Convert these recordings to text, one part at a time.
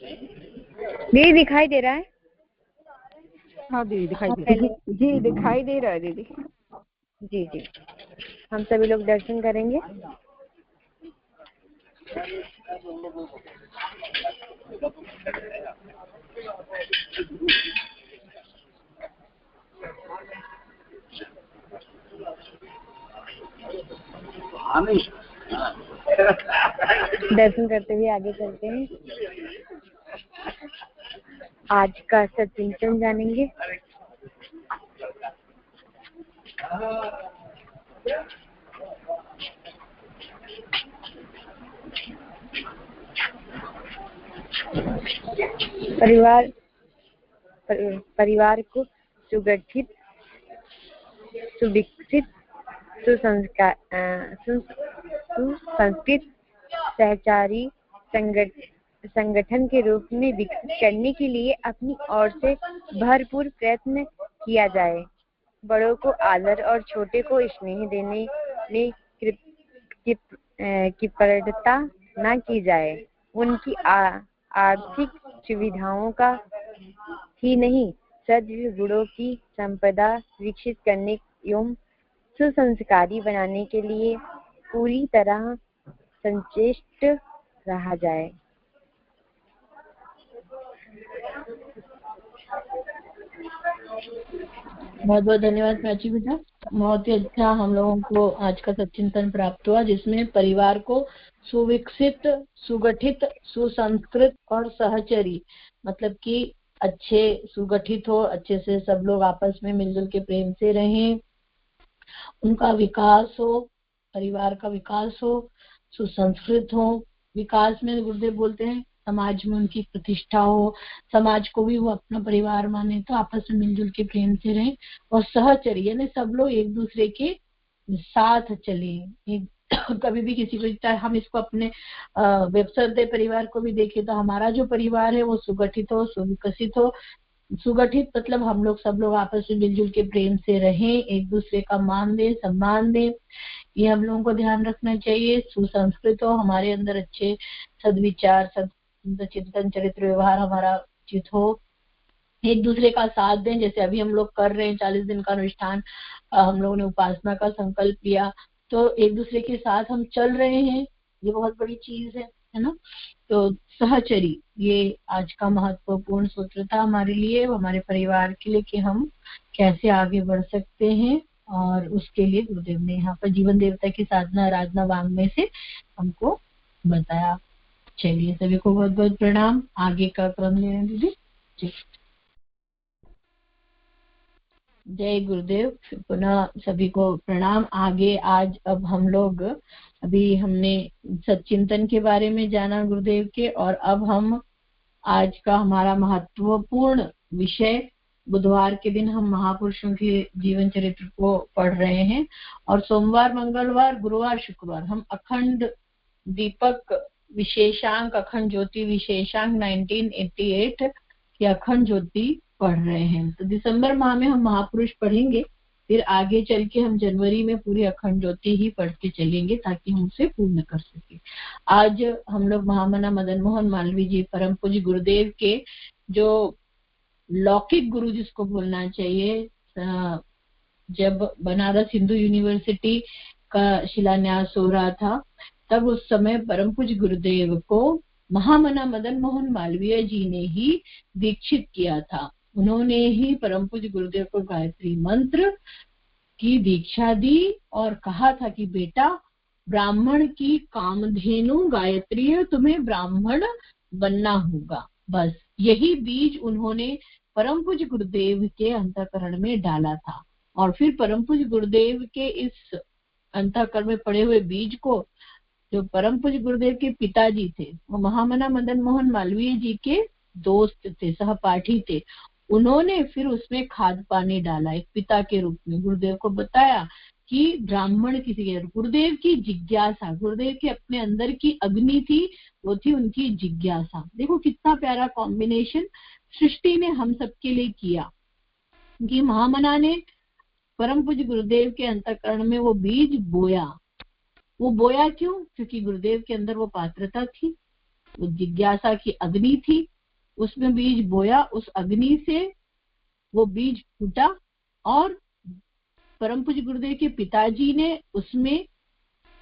दीदी दिखाई दे रहा है? हाँ दीदी दिखाई दे रहा है। जी दिखाई दे रहा है दीदी। जी जी, हम सभी लोग दर्शन करेंगे। दर्शन करते हुए आगे चलते हैं। आज का सचिंतन जानेंगे। परिवार को सुगठित, सुविकसित, सुसंस्कृत, सहचारी संगठन के रूप में विकसित करने के लिए अपनी ओर से भरपूर प्रयत्न किया जाए। बड़ों को आदर और छोटे को स्नेह देने में कृपणता न की जाए। उनकी आर्थिक सुविधाओं का ही नहीं, सद्गुण गुणों की संपदा विकसित करने एवं सुसंस्कारी बनाने के लिए पूरी तरह संचेष्ट रहा जाए। बहुत बहुत धन्यवाद प्राची बेटा। बहुत ही अच्छा हम लोगों को आज का सचिंतन प्राप्त हुआ, जिसमें परिवार को सुविकसित, सुगठित, सुसंस्कृत और सहचरी, मतलब कि अच्छे सुगठित हो, अच्छे से सब लोग आपस में मिलजुल के प्रेम से रहें, उनका विकास हो, परिवार का विकास हो, सुसंस्कृत हो। विकास में गुरुदेव बोलते हैं समाज में उनकी प्रतिष्ठा हो, समाज को भी वो अपना परिवार माने, तो आपस में मिलजुल के प्रेम से रहें। और सहचरी यानी सब लोग एक दूसरे के साथ चले। कभी भी किसी को, हम इसको अपने व्यवसाय परिवार को भी देखें तो हमारा जो परिवार है वो सुगठित हो, सुविकसित हो। सुगठित मतलब हम लोग सब लोग आपस में मिलजुल के प्रेम से रहें, एक दूसरे का मान दें, सम्मान दें, ये हम लोगों को ध्यान रखना चाहिए। सुसंस्कृत हो, हमारे अंदर अच्छे सद्विचार, चिंतन, चरित्र, व्यवहार हमारा उचित हो। एक दूसरे का साथ दें, जैसे अभी हम लोग कर रहे हैं 40 दिन का अनुष्ठान, हम लोगों ने उपासना का संकल्प लिया, तो एक दूसरे के साथ हम चल रहे हैं, ये बहुत बड़ी चीज है ना। तो सहचरी ये आज का महत्वपूर्ण सूत्र था हमारे लिए, हमारे परिवार के लिए, कि हम कैसे आगे बढ़ सकते हैं। और उसके लिए गुरुदेव ने यहाँ पर जीवन देवता की साधना आराधना वांग्मय से हमको बताया। चलिए सभी को बहुत बहुत प्रणाम। आगे का क्रम ले रहे हैं दीदी जी। जय गुरुदेव। पुनः सभी को प्रणाम। आगे आज अब हम लोग, अभी हमने सच्चिंतन के बारे में जाना गुरुदेव के, और अब हम आज का हमारा महत्वपूर्ण विषय, बुधवार के दिन हम महापुरुषों के जीवन चरित्र को पढ़ रहे हैं, और सोमवार, मंगलवार, गुरुवार, शुक्रवार हम अखंड दीपक विशेषांक, अखंड ज्योति विशेषांक 1988 की अखंड ज्योति पढ़ रहे हैं। तो दिसंबर माह में हम महापुरुष पढ़ेंगे, फिर आगे चल के हम जनवरी में पूरी अखंड ज्योति ही पढ़ के चलेंगे, ताकि हम उसे पूर्ण कर सके। आज हम लोग महामना मदन मोहन मालवीय जी, परम पूज्य गुरुदेव के जो लौकिक गुरु जिसको बोलना चाहिए, जब बनारस हिंदू यूनिवर्सिटी का शिलान्यास हो रहा था, तब उस समय परम पूज्य गुरुदेव को महामना मदन मोहन मालवीय जी ने ही दीक्षित किया था। उन्होंने ही परम पूज्य गुरुदेव को गायत्री मंत्र की दीक्षा दी और कहा था कि बेटा, ब्राह्मण की कामधेनु गायत्री है, तुम्हें ब्राह्मण बनना होगा। बस यही बीज उन्होंने परम पूज्य गुरुदेव के अंतःकरण में डाला था। और फिर परम पूज्य गुरुदेव के इस अंतःकरण में पड़े हुए बीज को, जो परम पूज्य गुरुदेव के पिताजी थे, वो महामना मदन मोहन मालवीय जी के दोस्त थे, सहपाठी थे, उन्होंने फिर उसमें खाद पानी डाला एक पिता के रूप में। गुरुदेव को बताया कि ब्राह्मण किसी, गुरुदेव की जिज्ञासा, गुरुदेव के अपने अंदर की अग्नि थी, वो थी उनकी जिज्ञासा। देखो कितना प्यारा कॉम्बिनेशन सृष्टि ने हम सबके लिए किया, कि महामना ने परम पूज्य गुरुदेव के अंतःकरण में वो बीज बोया। वो बोया क्यों? क्योंकि गुरुदेव के अंदर वो पात्रता थी, वो जिज्ञासा की अग्नि थी, उसमें बीज बोया, उस अग्नि से वो बीज फूटा और परम पूज्य गुरुदेव के पिताजी ने उसमें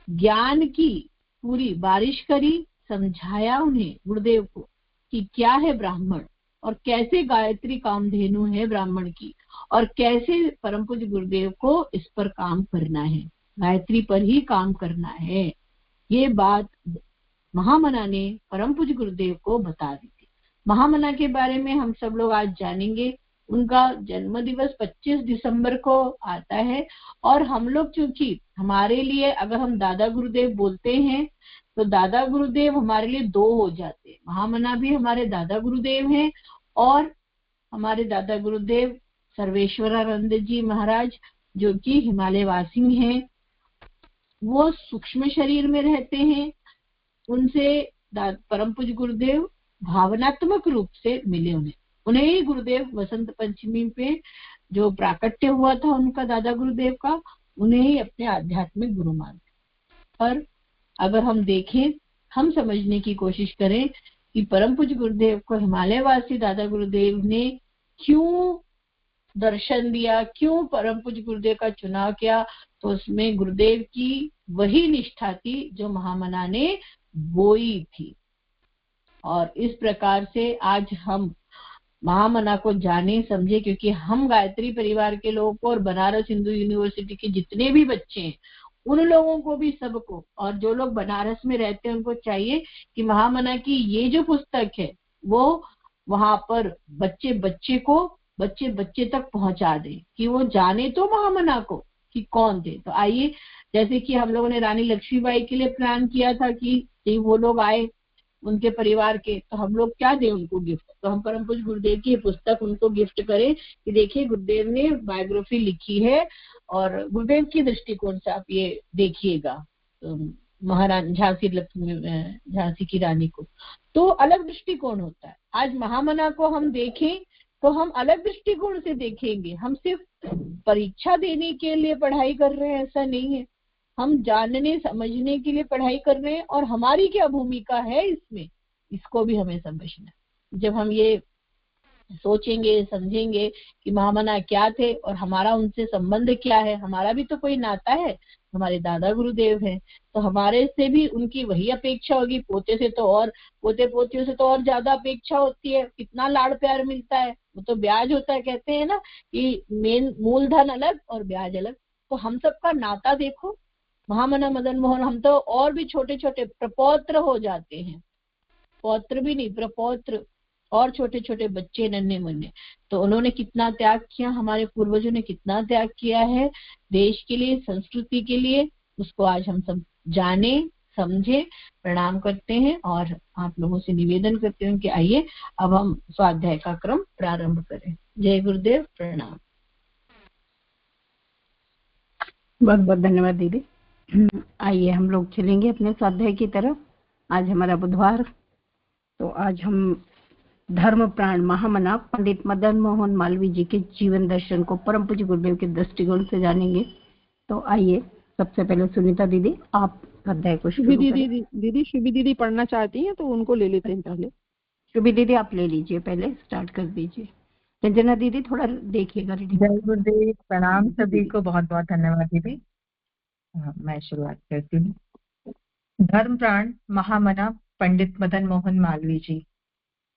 ज्ञान की पूरी बारिश करी, समझाया उन्हें गुरुदेव को कि क्या है ब्राह्मण और कैसे गायत्री कामधेनु है ब्राह्मण की, और कैसे परम पूज्य गुरुदेव को इस पर काम करना है, गायत्री पर ही काम करना है। ये बात महामना ने परम पूज्य गुरुदेव को बता दी थी। महामना के बारे में हम सब लोग आज जानेंगे। उनका जन्म दिवस 25 दिसंबर को आता है, और हम लोग चूंकि हमारे लिए अगर हम दादा गुरुदेव बोलते हैं तो दादा गुरुदेव हमारे लिए दो हो जाते हैं। महामना भी हमारे दादा गुरुदेव हैं, और हमारे दादा गुरुदेव सर्वेश्वरानंद जी महाराज जो कि हिमालय वासी हैं, वो सूक्ष्म शरीर में रहते हैं। उनसे परम पूज्य गुरुदेव भावनात्मक रूप से मिले उन्हें ही गुरुदेव वसंत पंचमी पे जो प्राकट्य हुआ था उनका दादा गुरुदेव का, उन्हें ही अपने आध्यात्मिक गुरु मानते। पर अगर हम देखें, हम समझने की कोशिश करें कि परम पूज्य गुरुदेव को हिमालय वासी दादा गुरुदेव ने क्यों दर्शन दिया, क्यों परम पूज्य गुरुदेव का चुनाव किया, तो उसमें गुरुदेव की वही निष्ठा थी जो महामना ने बोई थी। और इस प्रकार से आज हम महामना को जाने समझे, क्योंकि हम गायत्री परिवार के लोगों को और बनारस हिंदू यूनिवर्सिटी के जितने भी बच्चे हैं उन लोगों को भी, सबको, और जो लोग बनारस में रहते हैं उनको चाहिए कि महामना की ये जो पुस्तक है वो वहां पर बच्चे बच्चे तक पहुंचा दे, कि वो जाने तो महामना को कि कौन थे। तो आइए, जैसे कि हम लोगों ने रानी लक्ष्मीबाई के लिए प्लान किया था कि वो लोग आए उनके परिवार के, तो हम लोग क्या दें उनको गिफ्ट, तो हम परम पूज्य गुरुदेव की पुस्तक उनको गिफ्ट करें कि देखिए गुरुदेव ने बायोग्राफी लिखी है, और गुरुदेव की दृष्टिकोण से आप ये देखिएगा महारानी झांसी की रानी को, तो अलग दृष्टिकोण होता है। आज महामना को हम देखें तो हम अलग दृष्टिकोण से देखेंगे। हम सिर्फ परीक्षा देने के लिए पढ़ाई कर रहे हैं ऐसा नहीं है, हम जानने समझने के लिए पढ़ाई कर रहे हैं, और हमारी क्या भूमिका है इसमें, इसको भी हमें समझना। जब हम ये सोचेंगे समझेंगे कि महामना क्या थे और हमारा उनसे संबंध क्या है, हमारा भी तो कोई नाता है, हमारे दादा गुरुदेव हैं, तो हमारे से भी उनकी वही अपेक्षा होगी। पोते से तो और पोते पोतियों से तो और ज्यादा अपेक्षा होती है, कितना लाड़ प्यार मिलता है, वो तो ब्याज होता है। कहते हैं ना कि मेन मूलधन अलग और ब्याज अलग। तो हम सबका नाता देखो, महामना मदन मोहन, हम तो और भी छोटे छोटे प्रपौत्र हो जाते हैं, पौत्र भी नहीं प्रपौत्र, और छोटे छोटे बच्चे नन्हे मुन्ने। तो उन्होंने कितना त्याग किया, हमारे पूर्वजों ने कितना त्याग किया है देश के लिए, संस्कृति के लिए, उसको आज हम सब जाने समझे। प्रणाम करते हैं और आप लोगों से निवेदन करते हैं कि आइए अब हम स्वाध्याय का क्रम प्रारंभ करें। जय गुरुदेव, प्रणाम। बहुत बहुत धन्यवाद दीदी। आइए हम लोग चलेंगे अपने स्वाध्याय की तरफ। आज हमारा बुधवार, तो आज हम धर्म प्राण महामना पंडित मदन मोहन मालवीय जी के जीवन दर्शन को परम पूज्य गुरुदेव के दृष्टिकोण से जानेंगे। तो आइए सबसे पहले सुनीता दीदी आप अध्याय को शुरू करें। दीदी शुभी दीदी पढ़ना चाहती हैं तो उनको ले लेते हैं पहले। शुभी दीदी आप ले लीजिए, पहले स्टार्ट कर दीजिए। रंजना दीदी थोड़ा देखिएगा। जय गुरुदेव, प्रणाम सभी को, बहुत बहुत धन्यवाद दीदी। मैं शुरुआत करती हूँ। धर्म प्राण महामना पंडित मदन मोहन मालवीय जी।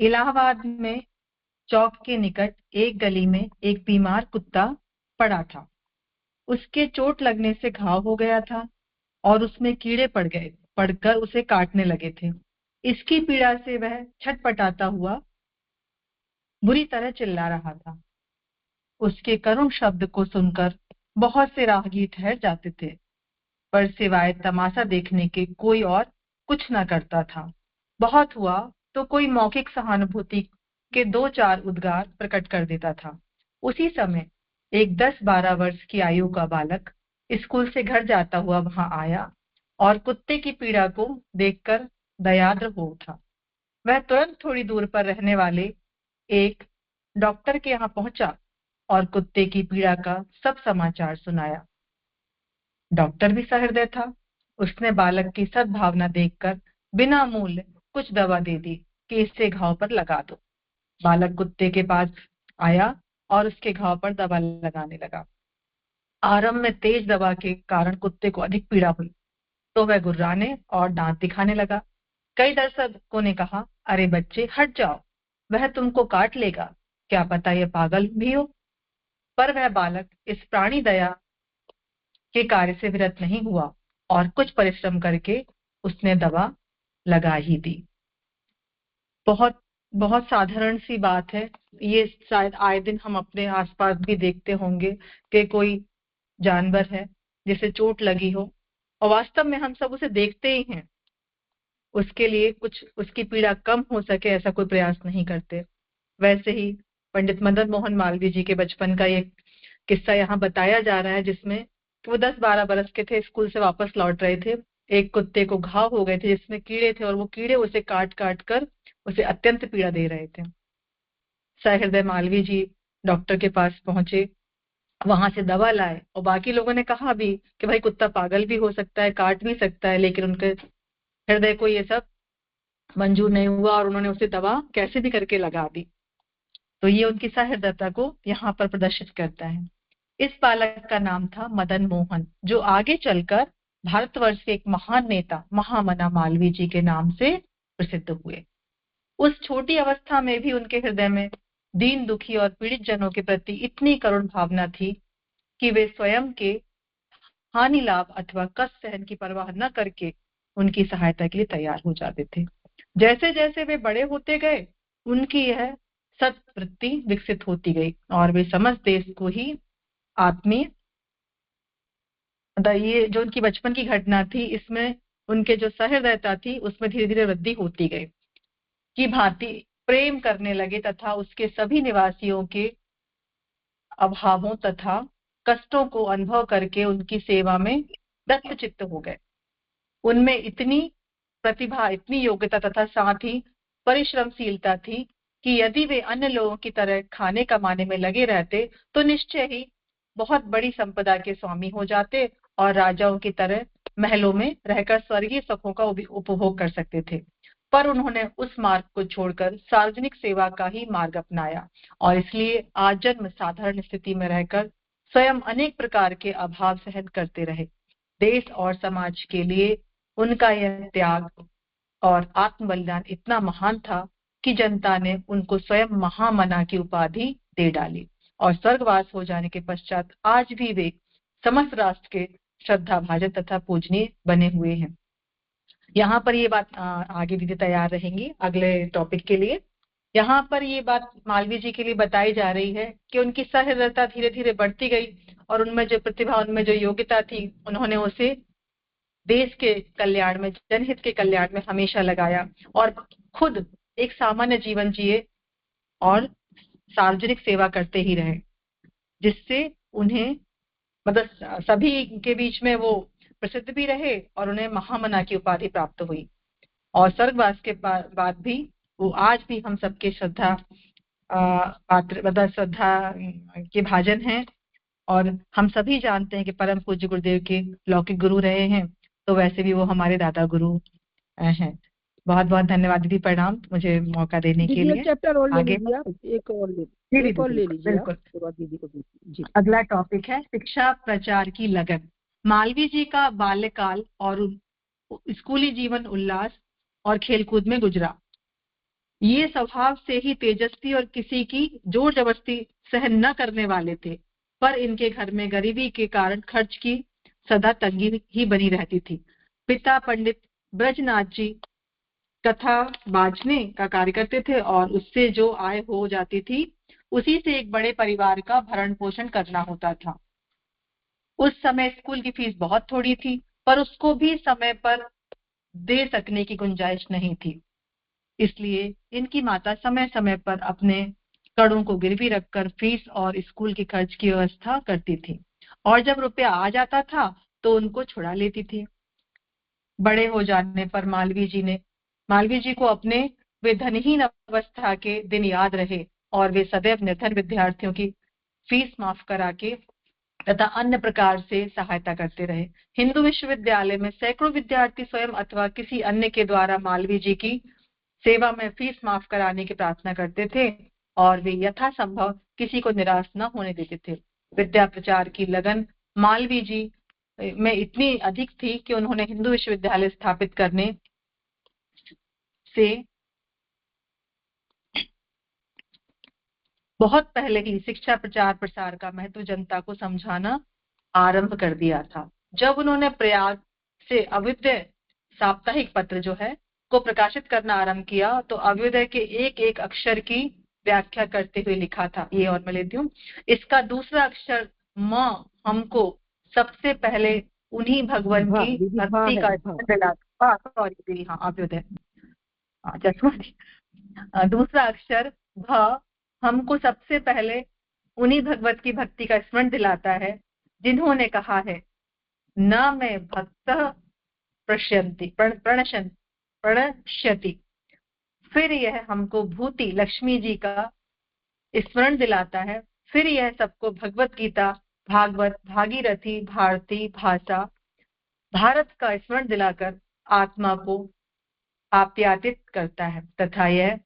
इलाहाबाद में चौक के निकट एक गली में एक बीमार कुत्ता पड़ा था। उसके चोट लगने से घाव हो गया था और उसमें कीड़े पड़कर उसे काटने लगे थे। इसकी पीड़ा से वह छटपटाता हुआ बुरी तरह चिल्ला रहा था। उसके करुण शब्द को सुनकर बहुत से राहगीर ठहर जाते थे, पर सिवाय तमाशा देखने के कोई और कुछ न करता था। बहुत हुआ तो कोई मौखिक सहानुभूति के 2-4 उद्गार प्रकट कर देता था। उसी समय एक 10-12 वर्ष की आयु का बालक स्कूल से घर जाता हुआ वहां आया और कुत्ते की पीड़ा को देखकर दयाद्र हो उठा। वह तुरंत थोड़ी दूर पर रहने वाले एक डॉक्टर के यहाँ पहुंचा और कुत्ते की पीड़ा का सब समाचार सुनाया। डॉक्टर भी सहृदय था। उसने बालक की सद्भावना देखकर बिना मूल्य कुछ दवा दे दी कि इससे घाव पर लगा दो। बालक कुत्ते के पास आया और उसके घाव पर दवा लगाने लगा। आरंभ में तेज दवा के कारण कुत्ते को अधिक पीड़ा हुई, तो वह गुर्राने और दांत दिखाने लगा। कई दर्शकों ने कहा, अरे बच्चे हट जाओ, वह तुमको काट लेगा, क्या पता यह पागल भी हो। पर वह बालक इस प्राणी दया के कार्य से विरत नहीं हुआ और कुछ परिश्रम करके उसने दवा लगा ही दी। बहुत बहुत साधारण सी बात है ये। शायद आए दिन हम अपने आसपास भी देखते होंगे कि कोई जानवर है जिसे चोट लगी हो और वास्तव में हम सब उसे देखते ही हैं, उसके लिए कुछ उसकी पीड़ा कम हो सके ऐसा कोई प्रयास नहीं करते। वैसे ही पंडित मदन मोहन मालवीय जी के बचपन का ये किस्सा यहाँ बताया जा रहा है, जिसमें वो 10-12 बरस के थे, स्कूल से वापस लौट रहे थे। एक कुत्ते को घाव हो गए थे जिसमें कीड़े थे और वो कीड़े उसे काट काट कर उसे अत्यंत पीड़ा दे रहे थे। सहृदय मालवीय जी डॉक्टर के पास पहुंचे, वहां से दवा लाए और बाकी लोगों ने कहा भी कि भाई कुत्ता पागल भी हो सकता है, काट भी सकता है, लेकिन उनके हृदय को ये सब मंजूर नहीं हुआ और उन्होंने उसे दवा कैसे भी करके लगा दी। तो ये उनकी सहृदयता को यहाँ पर प्रदर्शित करता है। इस बालक का नाम था मदन मोहन, जो आगे चलकर भारतवर्ष के एक महान नेता महामना मालवीय जी के नाम से प्रसिद्ध हुए। उस छोटी अवस्था में भी उनके हृदय में दीन दुखी और पीड़ित जनों के प्रति इतनी करुण भावना थी कि वे स्वयं के हानि लाभ अथवा कष्ट सहन की परवाह न करके उनकी सहायता के लिए तैयार हो जाते थे। जैसे जैसे वे बड़े होते गए उनकी यह सत्वृत्ति विकसित होती गई और वे समस्त देश को ही आत्मीय, ये जो उनकी बचपन की घटना थी, इसमें उनके जो सहृदयता थी उसमें धीरे धीरे वृद्धि होती गई कि भांति प्रेम करने लगे तथा उसके सभी निवासियों के अभावों तथा कष्टों को अनुभव करके उनकी सेवा में दत्तचित्त हो गए। उनमें इतनी प्रतिभा, इतनी योग्यता तथा साथ ही परिश्रमशीलता थी कि यदि वे अन्य लोगों की तरह खाने कमाने में लगे रहते तो निश्चय ही बहुत बड़ी संपदा के स्वामी हो जाते और राजाओं की तरह महलों में रहकर स्वर्गीय सुखों का उपभोग कर सकते थे। पर उन्होंने उस मार्ग को छोड़कर सार्वजनिक सेवा का ही मार्ग अपनाया और इसलिए आजन्म साधारण स्थिति में रहकर स्वयं अनेक प्रकार के अभाव सहन करते रहे। देश और समाज के लिए उनका यह त्याग और आत्म बलिदान इतना महान था कि जनता ने उनको स्वयं महामना की उपाधि दे डाली और स्वर्गवास हो जाने के पश्चात आज भी वे समस्त राष्ट्र के श्रद्धा भाजन तथा पूजनीय बने हुए हैं। यहाँ पर ये बात आगे दीदी तैयार रहेंगी अगले टॉपिक के लिए। यहाँ पर ये बात मालवीय जी के लिए बताई जा रही है कि उनकी सहृदयता धीरे धीरे बढ़ती गई और उनमें जो प्रतिभा, उनमें जो योग्यता थी, उन्होंने उसे देश के कल्याण में, जनहित के कल्याण में हमेशा लगाया और खुद एक सामान्य जीवन जिए और सार्वजनिक सेवा करते ही रहे, जिससे उन्हें मतलब सभी के बीच में वो प्रसिद्ध भी रहे और उन्हें महामना की उपाधि प्राप्त हुई। और स्वर्गवास के बाद भी वो आज भी हम सबके श्रद्धा पात्र, मतलब श्रद्धा के भाजन हैं और हम सभी जानते हैं कि परम पूज्य गुरुदेव के लौकिक गुरु रहे हैं, तो वैसे भी वो हमारे दादा गुरु हैं। बहुत बहुत धन्यवाद दीदी, प्रणाम मुझे मौका देने के लिए। चैप्टर और आगे ले लीजिए, एक और ले लीजिए दीदी को। जी, अगला टॉपिक है शिक्षा प्रचार की लगन। मालवीय जी का बाल्यकाल और स्कूली जीवन उल्लास और खेलकूद में गुजरा। ये स्वभाव से ही तेजस्वी और किसी की जोर जबरदस्ती सहन न करने वाले थे, पर इनके घर में गरीबी के कारण खर्च की सदा तंगी ही बनी रहती थी। पिता पंडित ब्रजनाथ जी कथा बाजने का कार्य करते थे और उससे जो आय हो जाती थी उसी से एक बड़े परिवार का भरण पोषण करना होता था। उस समय स्कूल की फीस बहुत थोड़ी थी, पर उसको भी समय पर दे सकने की गुंजाइश नहीं थी, इसलिए इनकी माता समय समय पर अपने कड़ों को गिरवी रखकर फीस और स्कूल के खर्च की व्यवस्था करती थी और जब रुपया आ जाता था तो उनको छुड़ा लेती थी। बड़े हो जाने पर मालवीय जी को अपने वे धनहीन अवस्था के दिन याद रहे और वे सदैव निर्धन विद्यार्थियों की फीस माफ करा के तथा अन्य प्रकार से सहायता करते रहे। हिंदू विश्वविद्यालय में सैकड़ों विद्यार्थी स्वयं अथवा किसी अन्य के द्वारा मालवीय जी की सेवा में फीस माफ कराने की प्रार्थना करते थे और वे यथासंभव किसी को निराश न होने देते थे। विद्या प्रचार की लगन मालवीय जी में इतनी अधिक थी कि उन्होंने हिंदू विश्वविद्यालय स्थापित करने से बहुत पहले ही शिक्षा प्रचार प्रसार का महत्व जनता को समझाना आरंभ कर दिया था। जब उन्होंने प्रयाग से अभ्युदय साप्ताहिक पत्र जो है को प्रकाशित करना आरंभ किया तो अभ्युदय के एक एक अक्षर की व्याख्या करते हुए लिखा था। ये और मैं लेती हूँ। इसका दूसरा अक्षर म हमको सबसे पहले उन्हीं भगवान की भक्ति का सॉरी हाँ अभ्युदय दूसरा अक्षर भ हमको सबसे पहले उन्हीं भगवत की भक्ति का स्मरण दिलाता है जिन्होंने कहा है न मैं भक्त प्रणश्यति। फिर यह हमको भूति लक्ष्मी जी का स्मरण दिलाता है। फिर यह सबको भगवत गीता भागवत भागीरथी भारती भाषा भारत का स्मरण दिलाकर आत्मा को आप्यायित करता है तथा यह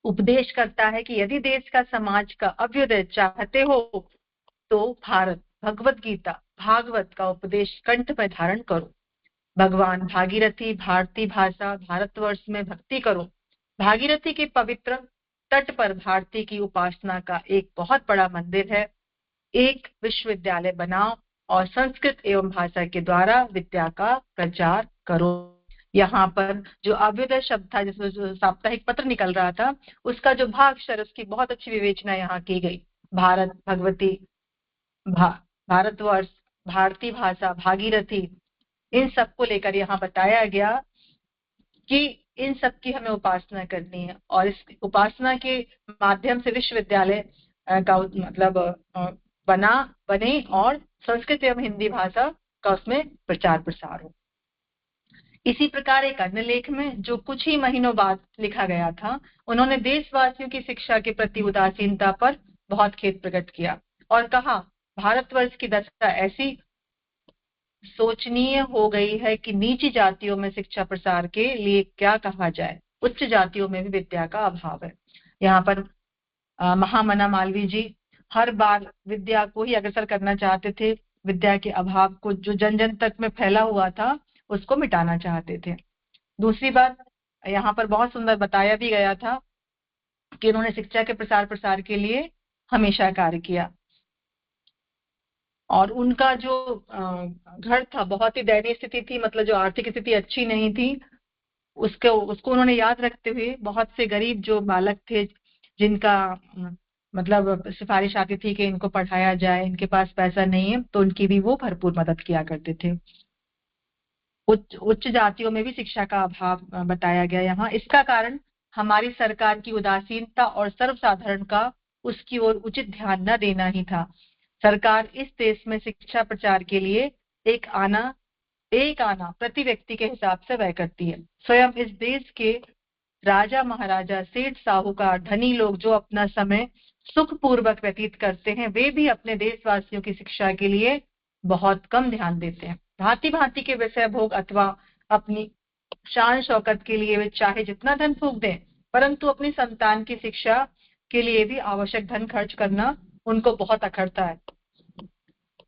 उपदेश करता है कि यदि देश का समाज का अभ्युदय चाहते हो तो भारत भगवत गीता भागवत का उपदेश कंठ में धारण करो। भगवान भागीरथी भारती भाषा भारतवर्ष में भक्ति करो। भागीरथी के पवित्र तट पर भारती की उपासना का एक बहुत बड़ा मंदिर है। एक विश्वविद्यालय बनाओ और संस्कृत एवं भाषा के द्वारा विद्या का प्रचार करो। यहाँ पर जो अभ्युदय शब्द था जिसमें जो साप्ताहिक पत्र निकल रहा था उसका जो भाक्षर उसकी बहुत अच्छी विवेचना यहाँ की गई। भारत भगवती भारतवर्ष भारतीय भाषा भागीरथी इन सबको लेकर यहाँ बताया गया कि इन सब की हमें उपासना करनी है और इस उपासना के माध्यम से विश्वविद्यालय का मतलब बने और संस्कृत एवं हिंदी भाषा का उसमें प्रचार प्रसार हो। इसी प्रकार एक अन्य लेख में जो कुछ ही महीनों बाद लिखा गया था उन्होंने देशवासियों की शिक्षा के प्रति उदासीनता पर बहुत खेद प्रकट किया और कहा भारतवर्ष की दशा ऐसी सोचनीय हो गई है कि नीची जातियों में शिक्षा प्रसार के लिए क्या कहा जाए, उच्च जातियों में भी विद्या का अभाव है। यहाँ पर महामना मालवीय जी हर बार विद्या को ही अग्रसर करना चाहते थे। विद्या के अभाव को जो जन जन तक में फैला हुआ था उसको मिटाना चाहते थे। दूसरी बात यहाँ पर बहुत सुंदर बताया भी गया था कि उन्होंने शिक्षा के प्रसार के लिए हमेशा कार्य किया और उनका जो घर था बहुत ही दयनीय स्थिति थी, मतलब जो आर्थिक स्थिति अच्छी नहीं थी उसको उन्होंने याद रखते हुए बहुत से गरीब जो बालक थे जिनका मतलब सिफारिश आती थी कि इनको पढ़ाया जाए, इनके पास पैसा नहीं है तो उनकी भी वो भरपूर मदद किया करते थे। उच्च जातियों में भी शिक्षा का अभाव बताया गया यहाँ। इसका कारण हमारी सरकार की उदासीनता और सर्वसाधारण का उसकी ओर उचित ध्यान न देना ही था। सरकार इस देश में शिक्षा प्रचार के लिए एक आना प्रति व्यक्ति के हिसाब से व्यय करती है। स्वयं इस देश के राजा महाराजा सेठ साहूकार धनी लोग जो अपना समय सुखपूर्वक व्यतीत करते हैं वे भी अपने देशवासियों की शिक्षा के लिए बहुत कम ध्यान देते हैं। भांति भांति के विषय भोग अथवा अपनी शान शौकत के लिए वे चाहे जितना धन फूंक दें परंतु अपनी संतान की शिक्षा के लिए भी आवश्यक धन खर्च करना उनको बहुत अखरता है।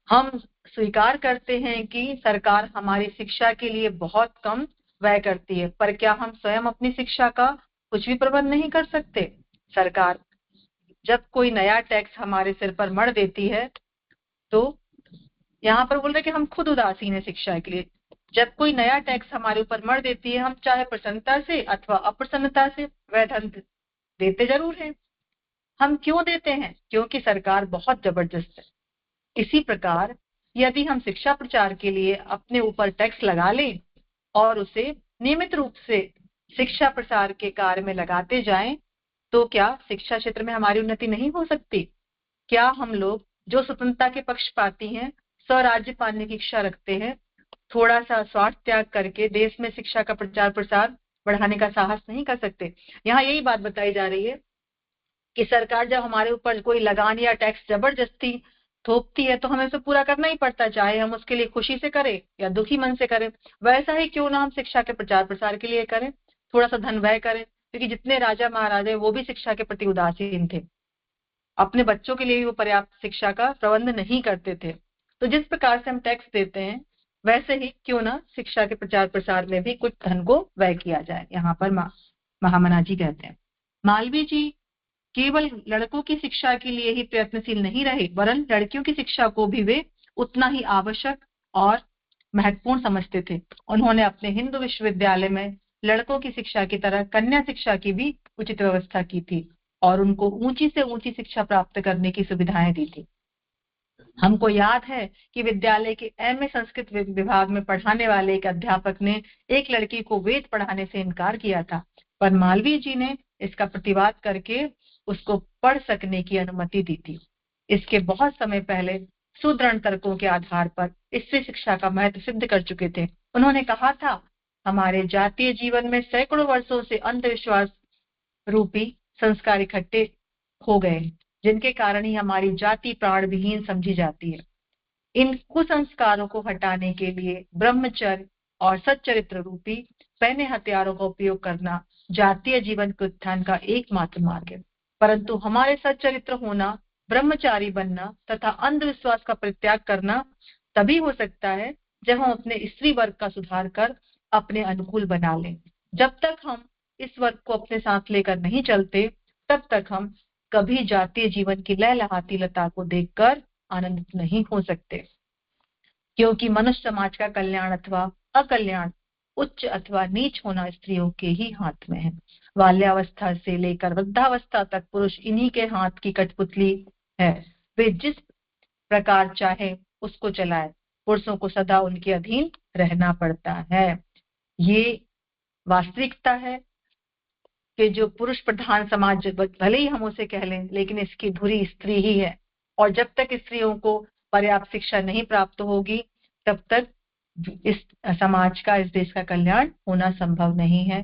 हम स्वीकार करते हैं कि सरकार हमारी शिक्षा के लिए बहुत कम व्यय करती है, पर क्या हम स्वयं अपनी शिक्षा का कुछ भी प्रबंध नहीं कर सकते? सरकार जब कोई नया टैक्स हमारे सिर पर मढ़ देती है तो यहाँ पर बोल रहे कि हम खुद उदासीन है शिक्षा के लिए। जब कोई नया टैक्स हमारे ऊपर मढ़ देती है हम चाहे प्रसन्नता से अथवा अप्रसन्नता से वह धन देते जरूर हैं। हम क्यों देते हैं? क्योंकि सरकार बहुत जबरदस्त है। इसी प्रकार यदि हम शिक्षा प्रचार के लिए अपने ऊपर टैक्स लगा लें और उसे नियमित रूप से शिक्षा प्रसार के कार्य में लगाते जाएं तो क्या शिक्षा क्षेत्र में हमारी उन्नति नहीं हो सकती? क्या हम लोग जो स्वतंत्रता के पक्षपाती हैं, स्वराज्य पाने की इच्छा रखते हैं, थोड़ा सा स्वार्थ त्याग करके देश में शिक्षा का प्रचार प्रसार बढ़ाने का साहस नहीं कर सकते? यहाँ यही बात बताई जा रही है कि सरकार जब हमारे ऊपर कोई लगान या टैक्स जबरदस्ती थोपती है तो हमें उसे पूरा करना ही पड़ता, चाहे हम उसके लिए खुशी से करें या दुखी मन से करें। वैसा ही क्यों ना हम शिक्षा के प्रचार प्रसार के लिए करें, थोड़ा सा धन व्यय करें, क्योंकि जितने राजा महाराजा वो भी शिक्षा के प्रति उदासीन थे, अपने बच्चों के लिए भी वो पर्याप्त शिक्षा का प्रबंध नहीं करते थे। तो जिस प्रकार से हम टैक्स देते हैं वैसे ही क्यों ना शिक्षा के प्रचार प्रसार में भी कुछ धन को व्यय किया जाए, यहाँ पर महामना जी कहते हैं। मालवीय जी केवल लड़कों की शिक्षा के लिए ही प्रयत्नशील नहीं रहे, वरन लड़कियों की शिक्षा को भी वे उतना ही आवश्यक और महत्वपूर्ण समझते थे। उन्होंने अपने हिंदू विश्वविद्यालय में लड़कों की शिक्षा की तरह कन्या शिक्षा की भी उचित व्यवस्था की थी और उनको ऊंची से ऊंची शिक्षा प्राप्त करने की सुविधाएं दी थी। हमको याद है कि विद्यालय के एमए संस्कृत विभाग में पढ़ाने वाले एक अध्यापक ने एक लड़की को वेद पढ़ाने से इनकार किया था, पर मालवीय जी ने इसका प्रतिवाद करके उसको पढ़ सकने की अनुमति दी थी। इसके बहुत समय पहले सुदृढ़ तर्कों के आधार पर स्त्री शिक्षा का महत्व सिद्ध कर चुके थे। उन्होंने कहा था, हमारे जातीय जीवन में सैकड़ों वर्षों से अंधविश्वास रूपी संस्कार इकट्ठे हो गए, जिनके कारण ही हमारी जाति प्राण विहीन समझी जाती है। इन कुसंस्कारों को हटाने के लिए ब्रह्मचर्य और सच्चरित्र रूपी सैन्य हथियारों का उपयोग करना जातीय जीवन के उत्थान का एकमात्र मार्ग है। परंतु हमारे सच्चरित्र होना, ब्रह्मचारी बनना तथा अंधविश्वास का परित्याग करना तभी हो सकता है जब हम अपने स्त्री वर्ग का सुधार कर अपने अनुकूल बना लें। जब तक हम इस वर्ग को अपने साथ लेकर नहीं चलते, तब तक हम कभी जातीय जीवन की लहलहाती लता को देखकर आनंदित नहीं हो सकते, क्योंकि मनुष्य समाज का कल्याण अथवा अकल्याण, उच्च अथवा नीच होना स्त्रियों के ही हाथ में है। बाल्यावस्था से लेकर वृद्धावस्था तक पुरुष इन्हीं के हाथ की कठपुतली है। वे जिस प्रकार चाहे उसको चलाए, पुरुषों को सदा उनके अधीन रहना पड़ता है। ये वास्तविकता है कि जो पुरुष प्रधान समाज भले ही हम उसे कह लें, लेकिन इसकी धुरी स्त्री ही है। और जब तक स्त्रियों को पर्याप्त शिक्षा नहीं प्राप्त होगी, तब तक इस समाज का, इस देश का कल्याण होना संभव नहीं है।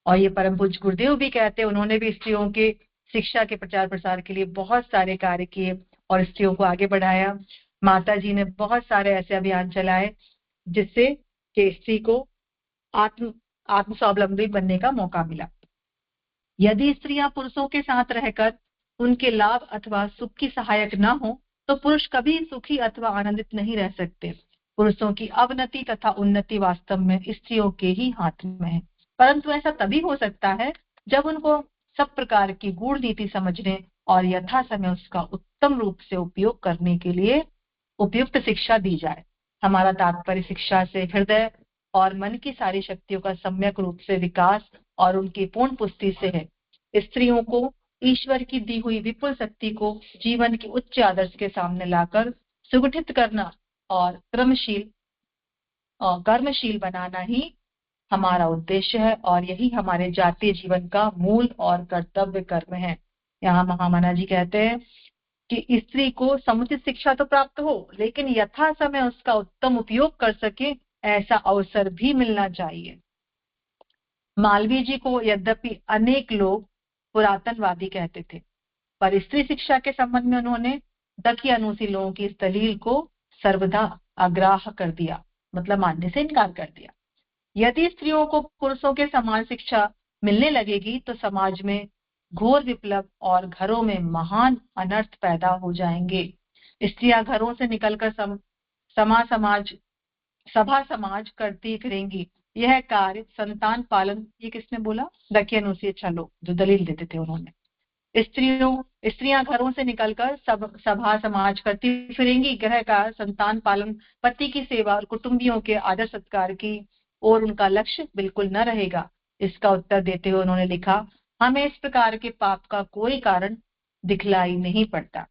और ये परम पूज्य गुरुदेव भी कहते हैं, उन्होंने भी स्त्रियों के शिक्षा के प्रचार प्रसार के लिए बहुत सारे कार्य किए और स्त्रियों को आगे बढ़ाया। माता जी ने बहुत सारे ऐसे अभियान चलाए जिससे कि स्त्री को आत्म स्वावलंबी बनने का मौका मिला। यदि स्त्रियां पुरुषों के साथ रहकर उनके लाभ अथवा सुख की सहायक न हो, तो पुरुष कभी सुखी अथवा आनंदित नहीं रह सकते। पुरुषों की अवनति तथा उन्नति वास्तव में स्त्रियों के ही हाथ में है, परंतु ऐसा तभी हो सकता है जब उनको सब प्रकार की गूढ़ नीति समझने और यथा समय उसका उत्तम रूप से उपयोग करने के लिए उपयुक्त शिक्षा दी जाए। हमारा तात्पर्य शिक्षा से हृदय और मन की सारी शक्तियों का सम्यक रूप से विकास और उनकी पूर्ण पुष्टि से है। स्त्रियों को ईश्वर की दी हुई विपुल शक्ति को जीवन के उच्च आदर्श के सामने लाकर सुगठित करना और कर्मशील बनाना ही हमारा उद्देश्य है, और यही हमारे जातीय जीवन का मूल और कर्तव्य कर्म है। यहाँ महामना जी कहते हैं कि स्त्री को समुचित शिक्षा तो प्राप्त हो, लेकिन यथा समय उसका उत्तम उपयोग कर सके, ऐसा अवसर भी मिलना चाहिए। मालवीय जी को यद्यपि अनेक लोग पुरातनवादी कहते थे, पर स्त्री शिक्षा के संबंध में उन्होंने दकियानूसी लोगों की इस दलील को सर्वदा अग्राह्य कर दिया, मतलब मानने से इनकार कर दिया। यदि स्त्रियों को पुरुषों के समान शिक्षा मिलने लगेगी तो समाज में घोर विप्लव और घरों में महान अनर्थ पैदा हो जाएंगे। स्त्रियां घरों से निकलकर सभा समाज करती फिरेंगी। यह कार्य संतान पालन, ये किसने बोला? दकियानूसी अच्छा लोग जो दलील देते थे उन्होंने। स्त्रियां घरों से निकलकर सभा समाज करती फिरेंगी। गृह कार्य, संतान पालन, पति की सेवा और कुटुंबियों के आदर सत्कार की और उनका लक्ष्य बिल्कुल न रहेगा। इसका उत्तर देते हुए उन्होंने लिखा, हमें इस प्रकार के पाप का कोई कारण दिखलाई नहीं पड़ता।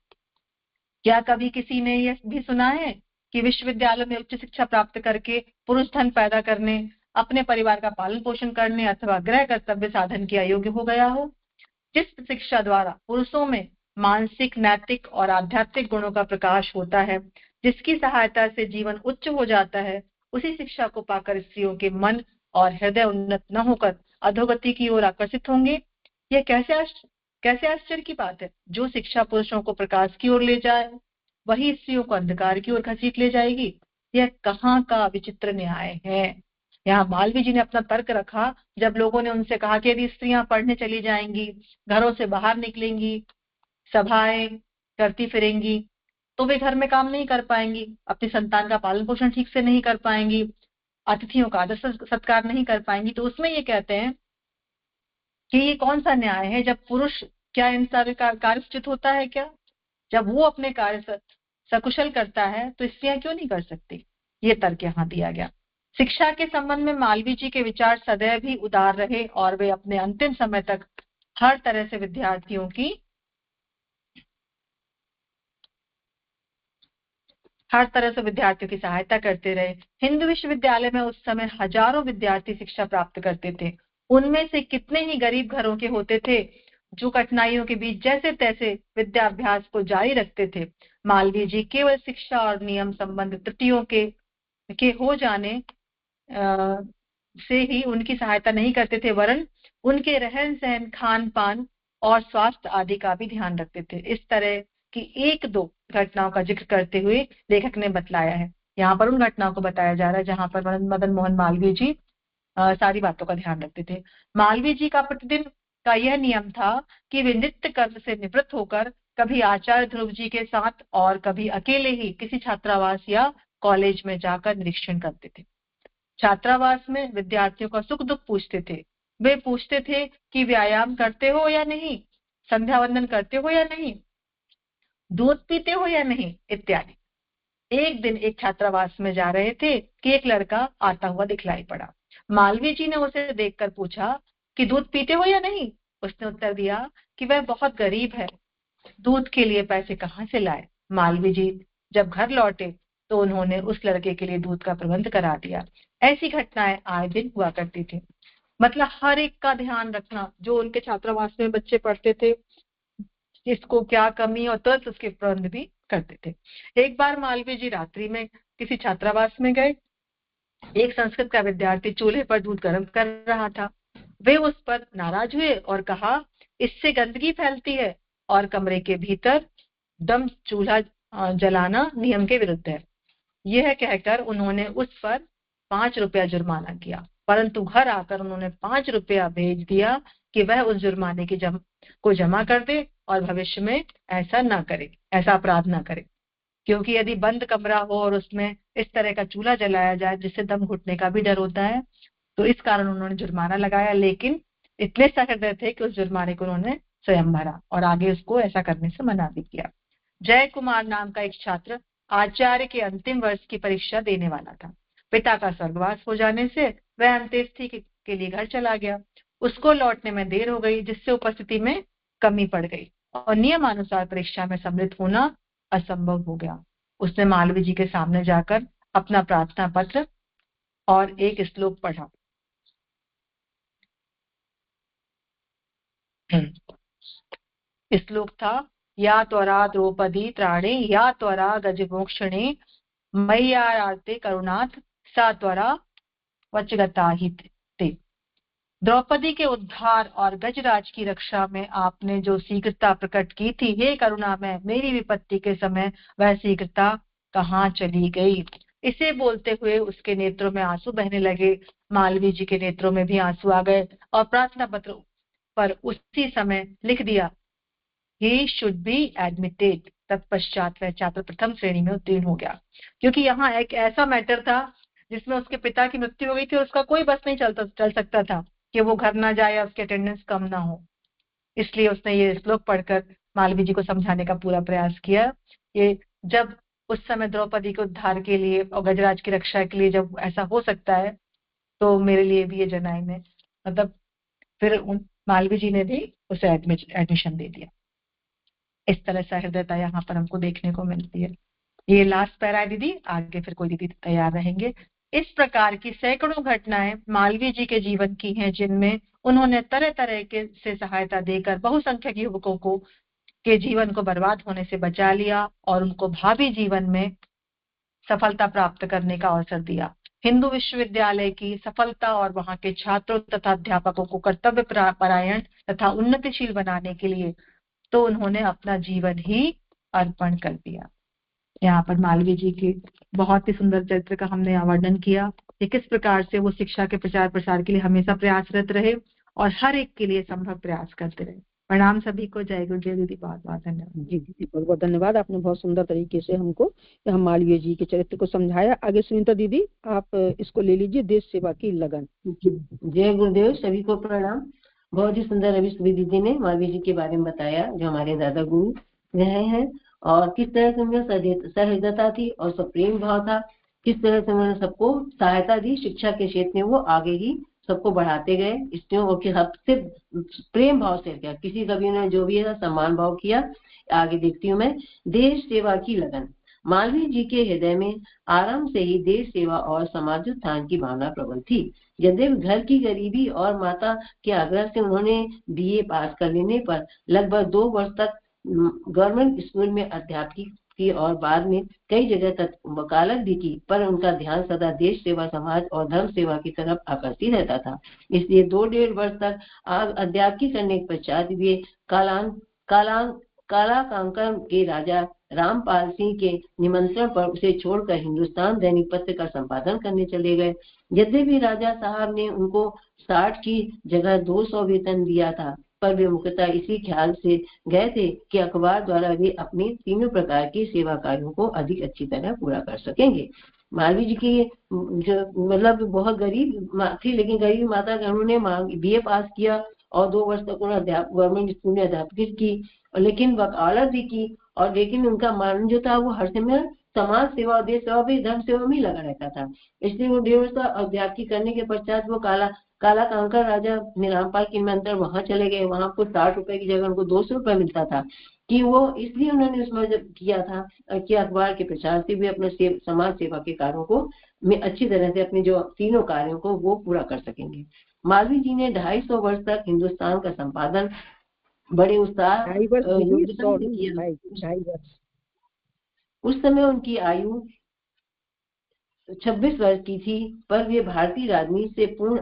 क्या कभी किसी ने यह भी सुना है कि विश्वविद्यालय में उच्च शिक्षा प्राप्त करके पुरुष धन पैदा करने, अपने परिवार का पालन पोषण करने अथवा गृह कर्तव्य साधन के अयोग्य हो गया हो? जिस शिक्षा द्वारा पुरुषों में मानसिक, नैतिक और आध्यात्मिक गुणों का प्रकाश होता है, जिसकी सहायता से जीवन उच्च हो जाता है, उसी शिक्षा को पाकर स्त्रियों के मन और हृदय उन्नत न होकर अधोगति की ओर आकर्षित होंगे। यह कैसे आश्चर्य की बात है। जो शिक्षा पुरुषों को प्रकाश की ओर ले जाए, वही स्त्रियों को अंधकार की ओर घसीट ले जाएगी। यह कहाँ का विचित्र न्याय है। यहाँ मालवीय जी ने अपना तर्क रखा जब लोगों ने उनसे कहा कि यदि स्त्रियां पढ़ने चली जाएंगी, घरों से बाहर निकलेंगी, सभाएं करती फिरेंगी, तो वे घर में काम नहीं कर पाएंगी, अपनी संतान का पालन पोषण ठीक से नहीं कर पाएंगी, अतिथियों का आदर सत्कार नहीं कर पाएंगी। तो उसमें ये कहते हैं कि ये कौन सा न्याय है, जब पुरुष क्या इन सारे कार्यचित होता है क्या? जब वो अपने कार्य सकुशल करता है तो स्त्रियां क्यों नहीं कर सकती? ये तर्क यहाँ दिया गया। शिक्षा के संबंध में मालवीय जी के विचार सदैव ही उदार रहे और वे अपने अंतिम समय तक हर तरह से विद्यार्थियों की सहायता करते रहे। हिंदू विश्वविद्यालय में उस समय हजारों विद्यार्थी शिक्षा प्राप्त करते थे। उनमें से कितने ही गरीब घरों के होते थे जो कठिनाइयों के बीच जैसे तैसे विद्याभ्यास को जारी रखते थे। मालवीय जी केवल शिक्षा और नियम संबंध त्रुटियों के हो जाने से ही उनकी सहायता नहीं करते थे, वरन उनके रहन सहन, खान पान और स्वास्थ्य आदि का भी ध्यान रखते थे। इस तरह की एक दो घटनाओं का जिक्र करते हुए लेखक ने बतलाया है। यहाँ पर उन घटनाओं को बताया जा रहा है जहां पर मदन मोहन मालवीय जी सारी बातों का ध्यान रखते थे। मालवीय जी का प्रतिदिन का यह नियम था कि वे नित्य कर्म से निवृत्त होकर कभी आचार्य ध्रुव जी के साथ और कभी अकेले ही किसी छात्रावास या कॉलेज में जाकर निरीक्षण करते थे। छात्रावास में विद्यार्थियों का सुख दुख पूछते थे। वे पूछते थे कि व्यायाम करते हो या नहीं, संध्या वंदन करते हो या नहीं, दूध पीते हो या नहीं, इत्यादि। एक दिन एक छात्रावास में जा रहे थे कि एक लड़का आता हुआ दिखलाई पड़ा। मालवीय जी ने उसे देखकर पूछा कि दूध पीते हो या नहीं। उसने उत्तर दिया कि वह बहुत गरीब है, दूध के लिए पैसे कहाँ से लाए। मालवीय जी जब घर लौटे तो उन्होंने उस लड़के के लिए दूध का प्रबंध करा दिया। ऐसी घटनाएं आए दिन हुआ करती थी। मतलब हर एक का ध्यान रखना, जो उनके छात्रावास में बच्चे पढ़ते थे, इसको क्या कमी और तुरंत उसके प्रबंध भी करते थे। एक बार मालवीय जी रात्रि में किसी छात्रावास में गए। एक संस्कृत का विद्यार्थी चूल्हे पर दूध गर्म कर रहा था। वे उस पर नाराज हुए और कहा, इससे गंदगी फैलती है और कमरे के भीतर दम चूल्हा जलाना नियम के विरुद्ध है। यह कहकर उन्होंने उस पर 5 रुपया जुर्माना किया, परंतु घर आकर उन्होंने 5 रुपया भेज दिया कि वह उस जुर्माने को जमा कर दे और भविष्य में ऐसा ना करे, ऐसा अपराध ना करे। क्योंकि यदि बंद कमरा हो और उसमें इस तरह का चूल्हा जलाया जाए जिससे दम घुटने का भी डर होता है, तो इस कारण उन्होंने जुर्माना लगाया। लेकिन इतने सहृदय थे कि उस जुर्माने को उन्होंने स्वयं भरा और आगे उसको ऐसा करने से मना भी किया। जय कुमार नाम का एक छात्र आचार्य के अंतिम वर्ष की परीक्षा देने वाला था। पिता का स्वर्गवास हो जाने से वह अंत्येष्टि के लिए घर चला गया। उसको लौटने में देर हो गई, जिससे उपस्थिति में कमी पड़ गई और नियमानुसार परीक्षा में सम्मिलित होना असंभव हो गया। उसने मालवीय जी के सामने जाकर अपना प्रार्थना पत्र और एक श्लोक पढ़ा। श्लोक था, या त्वरा द्रौपदी त्राणे, या त्वरा गजमोक्षणे, मय्यारार्ते करुणाथ, सा त्वरा वचगता ही ते। द्रौपदी के उद्धार और गजराज की रक्षा में आपने जो शीघ्रता प्रकट की थी, हे करुणा में मेरी विपत्ति के समय वह शीघ्रता कहाँ चली गई। इसे बोलते हुए उसके नेत्रों में आंसू बहने लगे। मालवीय जी के नेत्रों में भी आंसू आ गए और प्रार्थना पत्र पर उसी समय लिख दिया, he should be admitted। तत्पश्चात वह छात्र प्रथम श्रेणी में उत्तीर्ण हो गया। क्योंकि यहाँ एक ऐसा मैटर था जिसमें उसके पिता की मृत्यु हो गई थी और उसका कोई बस नहीं चल सकता था कि वो घर ना जाए या उसकी अटेंडेंस कम ना हो। इसलिए उसने ये श्लोक पढ़कर मालवीय जी को समझाने का पूरा प्रयास किया। ये जब उस समय द्रौपदी के उद्धार के लिए और गजराज की रक्षा के लिए जब ऐसा हो सकता है, तो मेरे लिए भी ये जनाइन है। मतलब फिर मालवीय जी ने भी उसे एडमिशन दे दिया। इस तरह सहृदयता यहाँ पर हमको देखने को मिलती है। ये लास्ट पैरा है दीदी, आगे फिर कोई दीदी तैयार रहेंगे। इस प्रकार की सैकड़ों घटनाएं मालवीय जी के जीवन की हैं, जिनमें उन्होंने तरह तरह के से सहायता देकर बहुसंख्यक युवकों को के जीवन को बर्बाद होने से बचा लिया और उनको भावी जीवन में सफलता प्राप्त करने का अवसर दिया। हिंदू विश्वविद्यालय की सफलता और वहां के छात्रों तथा अध्यापकों को कर्तव्य परायण तथा उन्नतिशील बनाने के लिए तो उन्होंने अपना जीवन ही अर्पण कर दिया। यहाँ पर मालवीय जी के बहुत ही सुंदर चरित्र का हमने वर्णन किया कि किस प्रकार से वो शिक्षा के प्रचार प्रसार के लिए हमेशा प्रयासरत रहे और हर एक के लिए संभव प्रयास करते रहे। प्रणाम सभी को। जय गुरुदेव दीदी, बहुत बहुत धन्यवाद। जी दीदी, बहुत बहुत धन्यवाद। आपने बहुत सुंदर तरीके से हमको यहाँ मालवीय जी के चरित्र को समझाया। आगे सुनीता दीदी, आप इसको ले लीजिए, देश सेवा की लगन। जय गुरुदेव, सभी को प्रणाम। बहुत ही सुंदर अभी सुबह दीदी ने मालवीय जी के बारे में बताया, जो हमारे दादा गुरु रहे हैं, और किस तरह से उनमें सहृदयता थी और सब प्रेम भाव था, किस तरह से उन्होंने सबको सहायता दी। शिक्षा के क्षेत्र में वो आगे ही सबको बढ़ाते गए, स्त्रियों और सबसे प्रेम भाव से किया, किसी कभी उन्होंने जो भी है सम्मान भाव किया। आगे देखती हूँ मैं, देश सेवा की लगन। मालवीय जी के हृदय में आरंभ से ही देश सेवा और समाजोत्थान की भावना प्रबल थी। यद्यपि घर की गरीबी और माता के आग्रह से उन्होंने बीए पास कर लेने पर लगभग 2 वर्ष तक गवर्नमेंट स्कूल में अध्यापकी की और बाद में कई जगह तक वकालत भी की, पर उनका ध्यान सदा देश सेवा, समाज और धर्म सेवा की तरफ आकर्षित रहता था। इसलिए 2-1.5 वर्ष तक अध्यापकी करने के पश्चात वे कालाकांकर के राजा रामपाल सिंह के निमंत्रण पर उसे छोड़कर हिंदुस्तान दैनिक पत्र का संपादन करने चले गए। यद्यपि राजा साहब ने उनको 60 की जगह 200 वेतन दिया था, पर वे मुख्यतः इसी ख्याल से गए थे कि अखबार द्वारा वे अपने तीनों प्रकार के सेवा कार्यों को अधिक अच्छी तरह पूरा कर सकेंगे। मालवीय जी की जो मतलब बहुत गरीब थी, लेकिन गरीब माता का उन्होंने बीए पास किया और 2 वर्ष तक उन्होंने गवर्नमेंट स्कूल में अध्यापकी की, लेकिन वकालत भी की, और लेकिन उनका मन जो था वो हर समय समाज सेवा और देश सेवा भी, धर्म सेवा में लगा रहता था। इसलिए वो 1.5 वर्ष अध्यापकी करने के पश्चात वो कालाकांकर राजा रामपाल के निमंत्रण वहां चले गए। वहां को 60 रुपए की जगह उनको 200 रुपए मिलता था, कि वो इसलिए उन्होंने उसमें जब किया था कि अखबार के प्रचार से भी अपने समाज सेवा के कार्यों को में अच्छी तरह से अपने जो तीनों कार्यों को वो पूरा कर सकेंगे। मालवीय जी ने 250 वर्ष तक हिंदुस्तान का संपादन बड़े उत्साह उस समय उनकी आयु 26 वर्ष की थी, पर वे भारतीय राजनीति से पूर्ण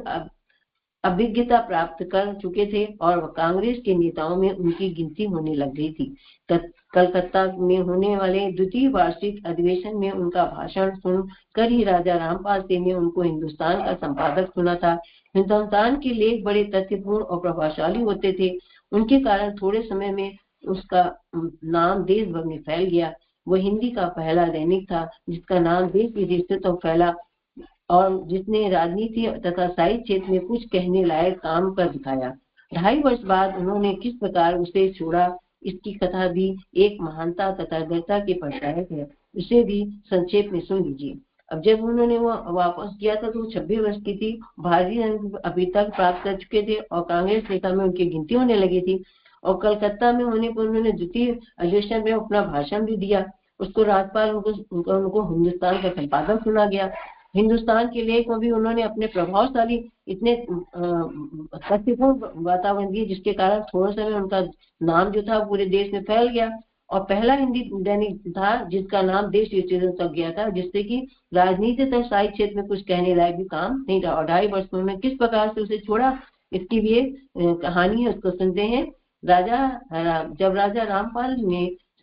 अभिज्ञता प्राप्त कर चुके थे और कांग्रेस के नेताओं में उनकी गिनती होने लग गई थी। कलकत्ता में होने वाले द्वितीय वार्षिक अधिवेशन में उनका भाषण सुनकर ही राजा रामपाल सिंह ने उनको हिंदुस्तान का संपादक चुना था। हिंदुस्तान के लेख बड़े तथ्यपूर्ण और प्रभावशाली होते थे, उनके कारण थोड़े समय में उसका नाम देश भर में फैल गया। वह हिंदी का पहला दैनिक था जिसका नाम देश विदेशों तक फैला और जिसने राजनीति तथा साहित्य क्षेत्र में कुछ कहने लायक काम कर दिखाया। 2.5 वर्ष बाद उन्होंने किस प्रकार उसे छोड़ा, इसकी कथा भी एक महानता तथा दृढ़ता के प्रचारक है, उसे भी संक्षेप में सुन लीजिए। अब जब उन्होंने वो वापस किया था तो 26 वर्ष की थी, भारतीय अभी तक प्राप्त कर चुके थे और कांग्रेस नेता में उनकी गिनती होने लगी थी। और कलकत्ता में होने पर उन्होंने द्वितीय अधिवेशन में अपना भाषण भी दिया। उसको राज्यपाल उनको हिंदुस्तान का संपादक चुना गया। हिंदुस्तान के लेख में भी उन्होंने अपने प्रभावशाली इतने तथ्यपूर्ण वातावरण दिए, जिसके कारण थोड़े समय उनका नाम जो था पूरे देश में फैल गया और पहला हिंदी दैनिक था जिसका नाम देश विदेशों तक गया था, जिससे कि राजनीति तथा साहित्य क्षेत्र में कुछ कहने लायक भी काम नहीं था। और 2.5 वर्ष में उन्होंने किस प्रकार से उसे छोड़ा, इसकी भी एक कहानी है, उसको सुनते हैं। जब राजा रामपाल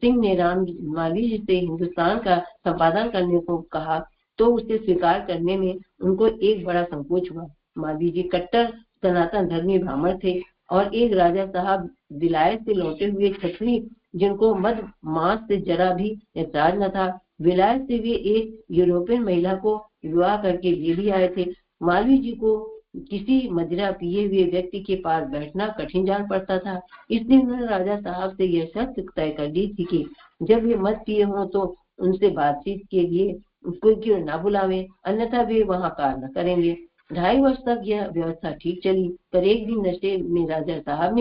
सिंह ने मालवीय जी से हिंदुस्तान का संपादन करने को कहा तो उसे स्वीकार करने में उनको एक बड़ा संकोच हुआ। मालवीय जी कट्टर सनातन धर्मी ब्राह्मण थे और एक राजा साहब विलायत से लौटे हुए क्षत्रिय जिनको मद मांस से जरा भी एतराज न था। विलायत से वे एक यूरोपियन महिला को विवाह करके ले भी आए थे। मालवीय जी को किसी मदिरा पिए हुए व्यक्ति के पास बैठना कठिन जान पड़ता था, इसलिए उन्होंने राजा साहब से यह शर्त तय कर दी थी कि जब वे मद पिए हों तो उनसे बातचीत के लिए कोई क्यों ना बुलावे, अन्यथा वे वहां कार्य न करेंगे। 2.5 वर्ष तक यह व्यवस्था ठीक चली, पर एक दिन नशे में राजा साहब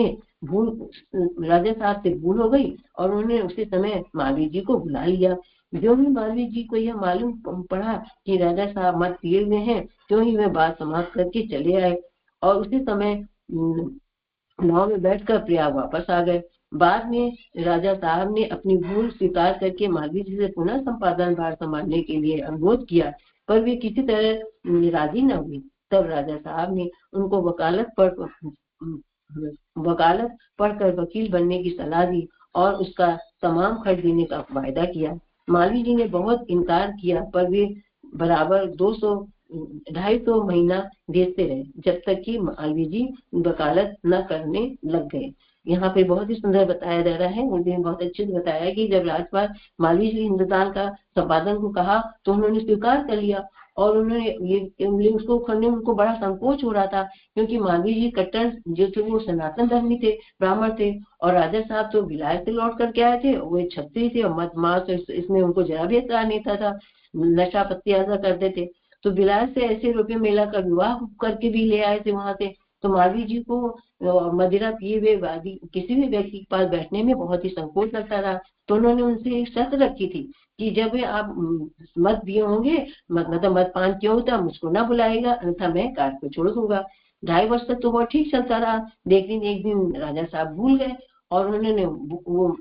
से भूल हो गई और उन्होंने उसी समय मालवीय जी को बुला लिया। जो ही मालवीय जी को यह मालूम पड़ा कि राजा साहब मद पिए हुए हैं, तो ही वे बात समाप्त करके चले आए और उसी समय नाव में बैठकर प्रयाग वापस आ गए। बाद में राजा साहब ने अपनी भूल स्वीकार करके मालवीय जी से पुनः संपादन भार संभालने के लिए अनुरोध किया, पर वे किसी तरह राजी न हुए। तब राजा साहब ने उनको वकालत पढ़कर वकील बनने की सलाह दी और उसका तमाम खर्च देने का वायदा किया। मालवीय जी ने बहुत इनकार किया, पर वे बराबर 250 महीना भेजते रहे, जब तक कि मालवीय जी वकालत न करने लग गए। यहाँ पे बहुत ही सुंदर बताया जा रहा है, उन्होंने बहुत अच्छे से बताया कि जब राज्यपाल मालवीय जी हिंदुस्तान का संपादन को कहा तो उन्होंने स्वीकार कर लिया, और उन्होंने ये उसको करने में उनको बड़ा संकोच हो रहा था, क्योंकि मालवीय जी कट्टर जो थे वो सनातन धर्मी थे, ब्राह्मण थे, और राजा साहब तो विलायत से लौट करके आए थे, वो छत्री थे और मद मांस इसमें उनको जरा भी एतराज नहीं था, नशा पत्ती ऐसा करते थे। तो विलायत से ऐसे रुपये महिला का विवाह करके भी ले आए थे वहां से। तो मालवीय जी को मदिरा पिए हुए वादी किसी भी व्यक्ति के पास बैठने में बहुत ही संकोच लगता था। तो उन्होंने उनसे एक शर्त रखी थी कि जब आप मद पिए होंगे, मतलब मदपान किया होता, मुझको ना बुलाएगा, अन्यथा मैं कार्य को छोड़ दूंगा। 2.5 वर्ष तक तो बहुत ठीक चलता रहा, लेकिन एक दिन राजा साहब भूल गए और उन्होंने वो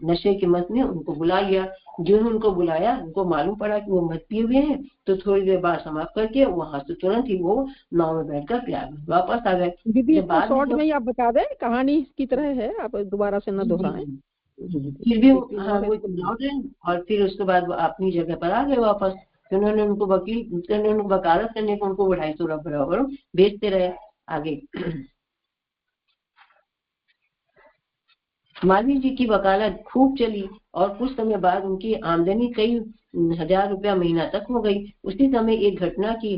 नशे के मत में उनको बुला लिया। जो उनको बुलाया, उनको मालूम पड़ा कि वो मद पिए हुए हैं, तो थोड़ी देर बाद समाप्त करके वहां से तुरंत ही वो नाव में बैठकर प्रयागराज वापस आ गए। दीदी इसको शॉर्ट में ही आप बता दें, कहानी की तरह है, आप दोबारा से न दोहराएं। फिर भी हाँ वो लौट गए और फिर उसके बाद वो अपनी जगह पर आ गए वापस। फिर उन्होंने उनको वकालत करने को उनको 250 बराबर भेजते रहे आगे। मालवीय जी की वकालत खूब चली और कुछ समय बाद उनकी आमदनी कई हजार रुपया महीना तक हो गई। उसी समय एक घटना की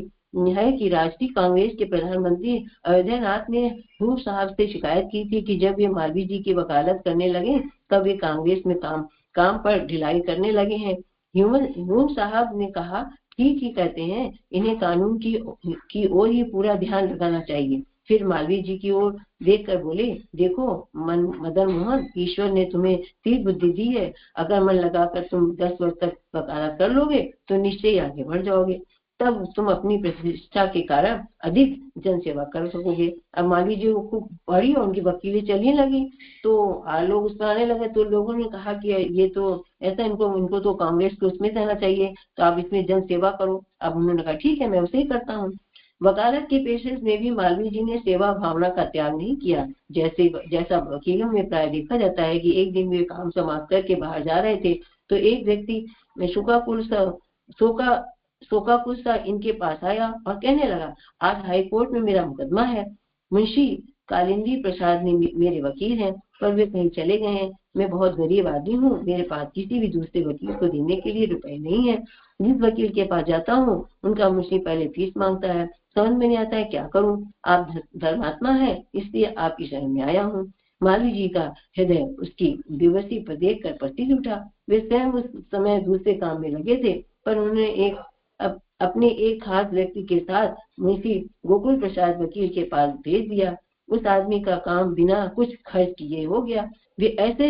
है कि राष्ट्रीय कांग्रेस के प्रधानमंत्री अयोध्यानाथ ने ह्यूम साहब से शिकायत की थी कि जब ये मालवीय जी की वकालत करने लगे तब ये कांग्रेस में काम पर ढिलाई करने लगे हैं। ह्यूम साहब ने कहा, ठीक ही कहते हैं, इन्हें कानून की ओर ही पूरा ध्यान लगाना चाहिए। फिर मालवीय जी की ओर देखकर बोले, देखो मदन मोहन, ईश्वर ने तुम्हें तीव्र बुद्धि दी है, अगर मन लगाकर तुम 10 वर्ष तक वकालत कर लोगे तो निश्चय ही आगे बढ़ जाओगे, तब तुम अपनी प्रतिष्ठा के कारण अधिक जन सेवा कर सकोगे। अब मालवीय जी को खूब पढ़ी और उनकी वकीलें चलने लगी, तो लोग उसमें आने लगे। तो लोगों ने कहा कि ये तो ऐसा, इनको तो कांग्रेस को उसमें रहना चाहिए, तो आप इसमें जन सेवा करो। अब उन्होंने कहा, ठीक है, मैं उसे ही करता हूँ। वकालत के पेशे में भी मालवीय जी ने सेवा भावना का त्याग नहीं किया। जैसा वकीलों में प्राय देखा जाता है कि एक दिन वे काम समाप्त करके बाहर जा रहे थे तो एक व्यक्ति शोकाकुल सा इनके पास आया और कहने लगा, आज हाई कोर्ट में मेरा मुकदमा है, मुंशी कालिंदी प्रसाद ने मेरे वकील हैं, पर वे कहीं चले गए हैं। मैं बहुत गरीब आदमी हूँ, मेरे पास किसी भी दूसरे वकील को देने के लिए रुपए नहीं है। जिस वकील के पास जाता हूँ उनका मुझसे पहले फीस मांगता है, समझ में नहीं आता है क्या करूँ। आप धर्मात्मा है, इसलिए आपकी शरण में आया हूँ। मालवीय जी का हृदय उसकी बेबसी पर देख कर पसीज उठा। वे स्वयं उस समय दूसरे काम में लगे थे, पर उन्होंने अपने एक खास व्यक्ति के साथ मुंशी गोकुल प्रसाद वकील के पास भेज दिया। उस आदमी का काम बिना कुछ खर्च किए हो गया। वे ऐसे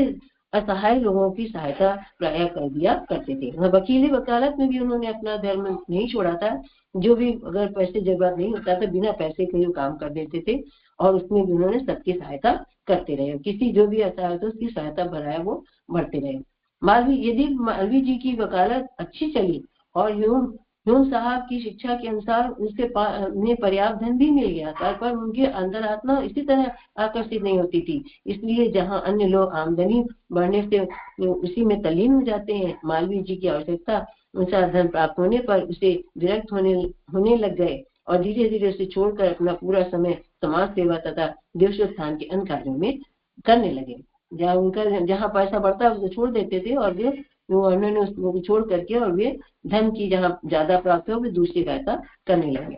असहाय लोगों की सहायता प्राय कर दिया करते थे। वकीली वकालत में भी उन्होंने अपना धर्म नहीं छोड़ा था। जो भी अगर पैसे जरूरत नहीं होता था, बिना पैसे के वो काम कर देते थे, और उसमें भी उन्होंने सबकी सहायता करते रहे। किसी जो भी असहाय था उसकी सहायता बढ़ाया वो बढ़ते रहे। यदि मालवीय जी की वकालत अच्छी चली और ह्यूम साहब की शिक्षा के अनुसार उन्हें पर्याप्त धन भी मिल गया था, पर उनकी अंतरात्मा इसी तरह आकर्षित नहीं होती थी। इसलिए जहां अन्य लोग आमदनी बढ़ने से उसी में तल्लीन हो जाते हैं, मालवीय जी की आवश्यकता अनुसार धन प्राप्त होने पर उसे विरक्त होने लग गए और धीरे धीरे उसे छोड़कर अपना पूरा समय समाज सेवा तथा देशोत्थान के अन्य कार्यों में करने लगे। जहाँ पैसा बढ़ता है उसे छोड़ देते थे, और उन्होंने उसको छोड़ करके और वे धन की जहाँ ज्यादा प्राप्त हो वे दूसरी सहायता करने लगे।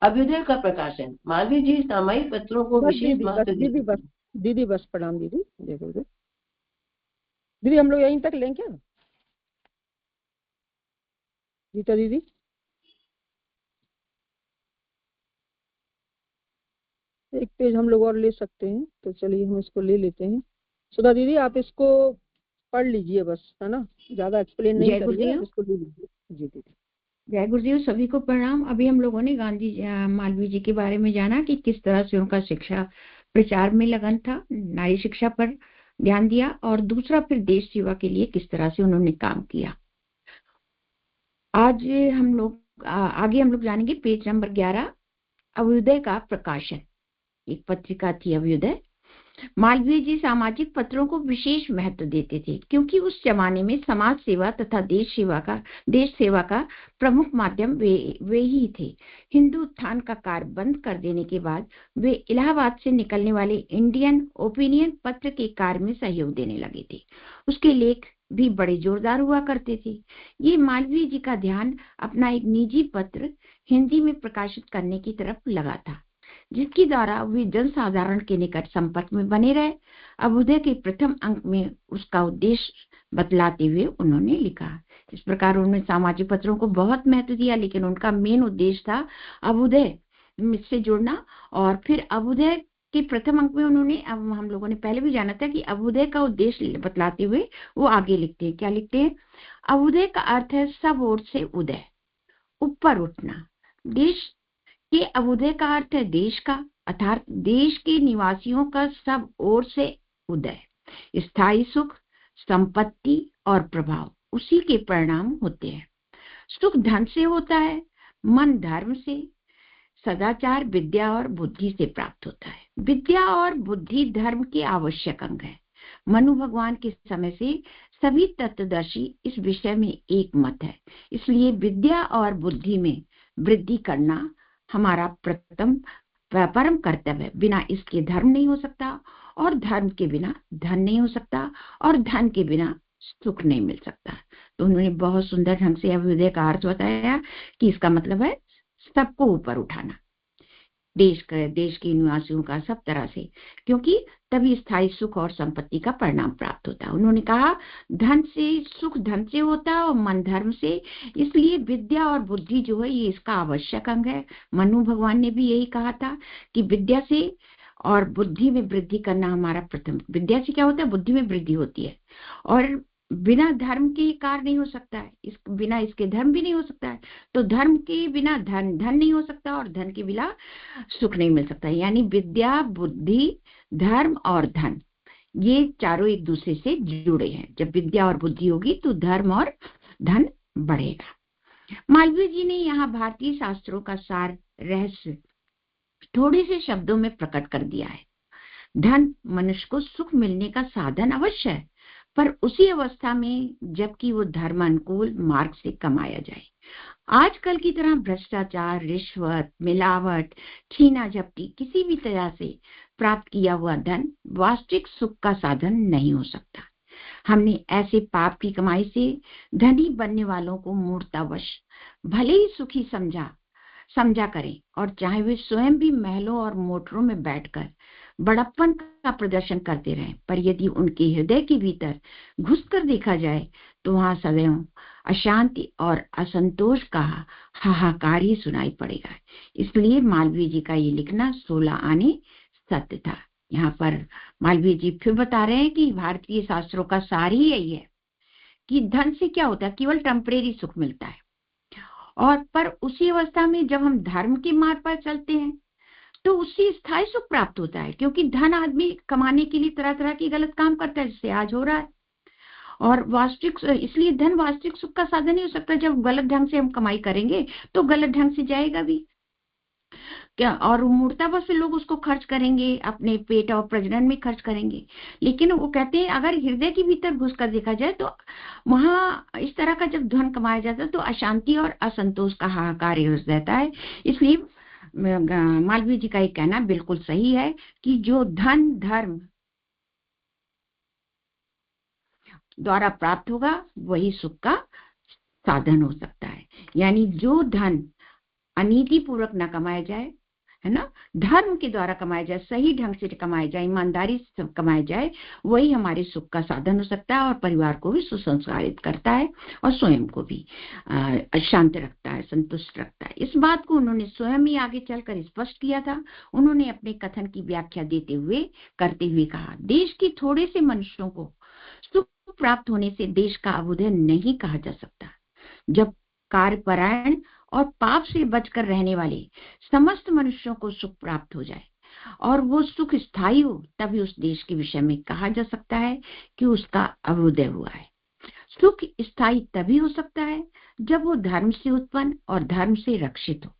अभ्युदय का प्रकाशन। मालवीय जी सामयिक पत्रों को विशेष महत्व देते। दीदी बस प्रणाम दीदी। देखो दीदी हम लोग यहीं तक लें क्या? गीता दीदी एक पेज हम लोग और ले सकते हैं, तो चलिए हम इसको ले लेते हैं। सुधा दीदी आप इसको पढ़ लीजिए बस, है ना, ज्यादा एक्सप्लेन नहीं करिए, इसको ले लीजिए। जी दीदी। जय गुरुदेव, सभी को प्रणाम। अभी हम लोगों ने मालवीय जी के बारे में जाना कि किस तरह से उनका शिक्षा प्रचार में लगन था, नारी शिक्षा पर ध्यान दिया, और दूसरा फिर देश सेवा के लिए किस तरह से उन्होंने काम किया। आज हम लोग आगे हम लोग जानेंगे पेज नंबर 11, अभ्युदय का प्रकाशन। एक पत्रिका थी अभ्युदय, मालवीय जी सामाजिक पत्रों को विशेष महत्व देते थे, क्योंकि उस जमाने में समाज सेवा तथा देश सेवा का प्रमुख माध्यम वे ही थे। हिंदू उत्थान का कार्य बंद कर देने के बाद वे इलाहाबाद से निकलने वाले इंडियन ओपिनियन पत्र के कार्य में सहयोग देने लगे थे। उसके लेख भी बड़े जोरदार हुआ करते थे। ये मालवीय जी का ध्यान अपना एक निजी पत्र हिंदी में प्रकाशित करने की तरफ लगा था, जिसके द्वारा वे जनसाधारण के निकट संपर्क में बने रहे। अभ्युदय के प्रथम अंक में उसका उद्देश्य बतलाते हुए उन्होंने लिखा। इस प्रकार उन्होंने सामाजिक पत्रों को बहुत महत्व दिया, लेकिन उनका मेन उद्देश्य था अभ्युदय से जुड़ना। और फिर अभ्युदय के प्रथम अंक में उन्होंने, अब हम लोगों ने पहले भी जाना था कि अभ्युदय का उद्देश्य बतलाते हुए वो आगे लिखते हैं। क्या लिखते हैं? अभ्युदय का अर्थ है सब ओर से उदय, ऊपर उठना। देश के अभ्युदय का अर्थ है देश का, अर्थात देश के निवासियों का सब ओर से उदय। स्थायी सुख, संपत्ति और प्रभाव उसी के परिणाम होते हैं। सुख धन से होता है, मन धर्म से, सदाचार विद्या और बुद्धि से प्राप्त होता है। विद्या और बुद्धि धर्म के आवश्यक अंग है। मनु भगवान के समय से सभी तत्वदर्शी इस विषय में एक मत है। इसलिए विद्या और बुद्धि में वृद्धि करना हमारा परम कर्तव्य है। बिना इसके धर्म नहीं हो सकता, और धर्म के बिना धन नहीं हो सकता, और धन के बिना सुख नहीं मिल सकता। तो उन्होंने बहुत सुंदर ढंग से अभ्युदय का अर्थ बताया कि इसका मतलब है सबको ऊपर उठाना, देश के निवासियों का सब तरह से, क्योंकि तभी स्थायी सुख और संपत्ति का परिणाम प्राप्त होता है। उन्होंने कहा धन से, सुख धन से होता है और मन धर्म से, इसलिए विद्या और बुद्धि जो है ये इसका आवश्यक अंग है। मनु भगवान ने भी यही कहा था कि विद्या से और बुद्धि में वृद्धि करना हमारा प्रथम। विद्या से क्या होता है? बुद्धि में वृद्धि होती है, और बिना धर्म के कार्य नहीं हो सकता है, बिना इसके धर्म भी नहीं हो सकता है। तो धर्म के बिना धन नहीं हो सकता, और धन के बिना सुख नहीं मिल सकता। यानी विद्या, बुद्धि, धर्म और धन, ये चारों एक दूसरे से जुड़े हैं। जब विद्या और बुद्धि होगी तो धर्म और धन बढ़ेगा। मालवीय जी ने यहाँ भारतीय शास्त्रों का सार रहस्य थोड़े से शब्दों में प्रकट कर दिया है। धन मनुष्य को सुख मिलने का साधन अवश्य है, पर उसी अवस्था में जबकि वो धर्मानुकूल मार्ग से कमाया जाए। आजकल की तरह भ्रष्टाचार, रिश्वत, मिलावट, छीना झपटी किसी भी तरह से प्राप्त किया हुआ धन वास्तविक सुख का साधन नहीं हो सकता। हमने ऐसे पाप की कमाई से धनी बनने वालों को मूर्तावश भले ही सुखी समझा करें, और चाहे वे स्वयं भी महलों और मोटरों में बैठकर बड़प्पन का प्रदर्शन करते रहें, पर यदि उनके हृदय के भीतर घुसकर देखा जाए तो वहां सदैव अशांति और असंतोष का हाहाकार ही सुनाई पड़ेगा। इसलिए मालवीय जी का ये लिखना 16 आने सत्य था। यहाँ पर मालवीय जी फिर बता रहे हैं कि भारतीय शास्त्रों का सार ही यही है कि धन से क्या होता है? केवल टेम्परेरी सुख मिलता है, और पर उसी अवस्था में जब हम धर्म के मार्ग पर चलते हैं तो उससे स्थायी सुख प्राप्त होता है, क्योंकि धन आदमी कमाने के लिए तरह तरह की गलत काम करता है, जिससे आज हो रहा है। और वास्तविक, इसलिए धन वास्तविक सुख का साधन नहीं हो सकता। जब गलत ढंग से हम कमाई करेंगे तो गलत ढंग से जाएगा भी क्या, और मूर्तावश लोग उसको खर्च करेंगे, अपने पेट और प्रजनन में खर्च करेंगे। लेकिन वो कहते हैं अगर हृदय के भीतर घुस कर देखा जाए तो वहां इस तरह का जब धन कमाया जाता है तो अशांति और असंतोष का हाहाकार रहता है। इसलिए मालवीय जी का ये कहना बिल्कुल सही है कि जो धन धर्म द्वारा प्राप्त होगा वही सुख का साधन हो सकता है। यानी जो धन अनीति पूर्वक न कमाया जाए, है ना, धर्म के द्वारा कमाया जाए, सही ढंग से कमाया जाए, ईमानदारी से कमाया जाए, वही हमारे सुख का साधन हो सकता है, और परिवार को भी सुसंस्कारित करता है और स्वयं को भी शांत रखता है, संतुष्ट रखता है। इस बात को उन्होंने स्वयं ही आगे चलकर स्पष्ट किया था। उन्होंने अपने कथन की व्याख्या करते हुए कहा, देश के थोड़े से मनुष्यों को सुख प्राप्त होने से देश का अभ्युदय नहीं कहा जा सकता। जब कार्यपरायण और पाप से बचकर रहने वाले समस्त मनुष्यों को सुख प्राप्त हो जाए और वो सुख स्थायी हो, तभी उस देश के विषय में कहा जा सकता है कि उसका अभ्युदय हुआ है। सुख स्थायी तभी हो सकता है जब वो धर्म से उत्पन्न और धर्म से रक्षित हो।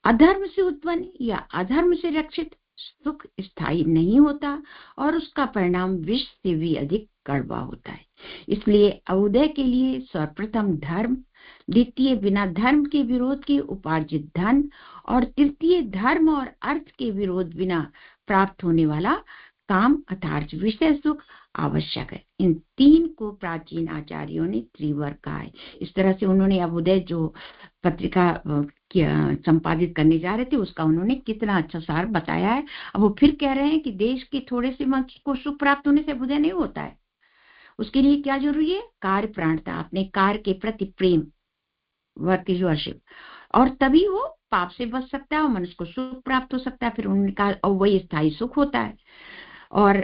अधर्म से उत्पन्न या अधर्म से रक्षित सुख स्थायी नहीं होता और उसका परिणाम विष से भी अधिक कड़वा होता है। इसलिए अभ्युदय के लिए सर्वप्रथम धर्म, द्वितीय बिना धर्म के विरोध के उपार्जित धन और तृतीय धर्म और अर्थ के विरोध बिना प्राप्त होने वाला काम अर्थात विषय सुख आवश्यक है। इन तीन को प्राचीन आचार्यों ने त्रिवर्ग कहा है। इस तरह से उन्होंने अभ्युदय जो पत्रिका संपादित करने जा रहे थे उसका उन्होंने कितना अच्छा सार बताया है। अब वो फिर कह रहे हैं कि देश के थोड़े से मन को सुख प्राप्त होने से अभ्युदय नहीं होता है। उसके लिए क्या जरूरी है? कार्य प्राणता, अपने कार्य के प्रति प्रेम, वर्क इज वर्शिप, और तभी वो पाप से बच सकता है और मनुष्य को सुख प्राप्त हो सकता है। फिर उन्होंने कहा और वही स्थायी सुख होता है। और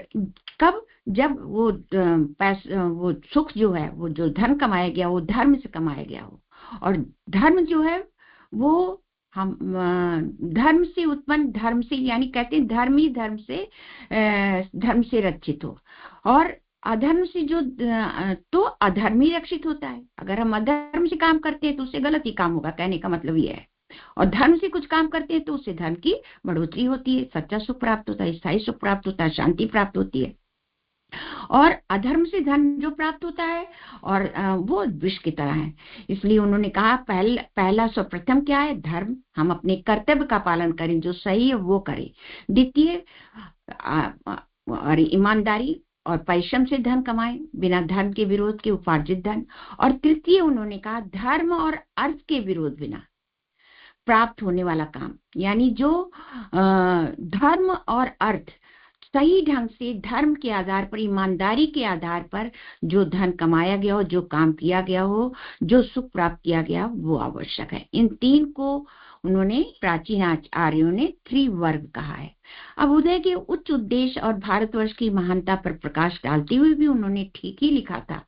कब? जब वो सुख जो है, वो जो धन कमाया गया वो धर्म से कमाया गया हो, और धर्म जो है वो हम धर्म से उत्पन्न, धर्म से यानी कहते हैं धर्म ही धर्म से रक्षित हो, और अधर्म से जो तो अधर्म ही रक्षित होता है। अगर हम अधर्म से काम करते हैं तो उससे गलत ही काम होगा, कहने का मतलब ये है। और धर्म से कुछ काम करते हैं तो उससे धर्म की बढ़ोतरी होती है, सच्चा सुख प्राप्त होता है, स्थायी सुख प्राप्त होता है, शांति प्राप्त होती है। और अधर्म से धन जो प्राप्त होता है और वो विष की तरह है। इसलिए उन्होंने कहा पहला सर्वप्रथम क्या है? धर्म, हम अपने कर्तव्य का पालन करें, जो सही है वो करें। द्वितीय और ईमानदारी और परिश्रम से धन कमाएं, बिना धर्म के विरोध के उपार्जित धन। और तृतीय उन्होंने कहा धर्म और अर्थ के विरोध बिना प्राप्त होने वाला काम, यानी जो धर्म और अर्थ सही ढंग से धर्म के आधार पर, ईमानदारी के आधार पर जो धन कमाया गया हो, जो काम किया गया हो, जो सुख प्राप्त किया गया, वो आवश्यक है। इन तीन को उन्होंने प्राचीन आचार्यों ने त्रिवर्ग कहा है। अभ्युदय के उच्च उद्देश्य और भारतवर्ष की महानता पर प्रकाश डालते हुए भी उन्होंने ठीक ही लिखा था।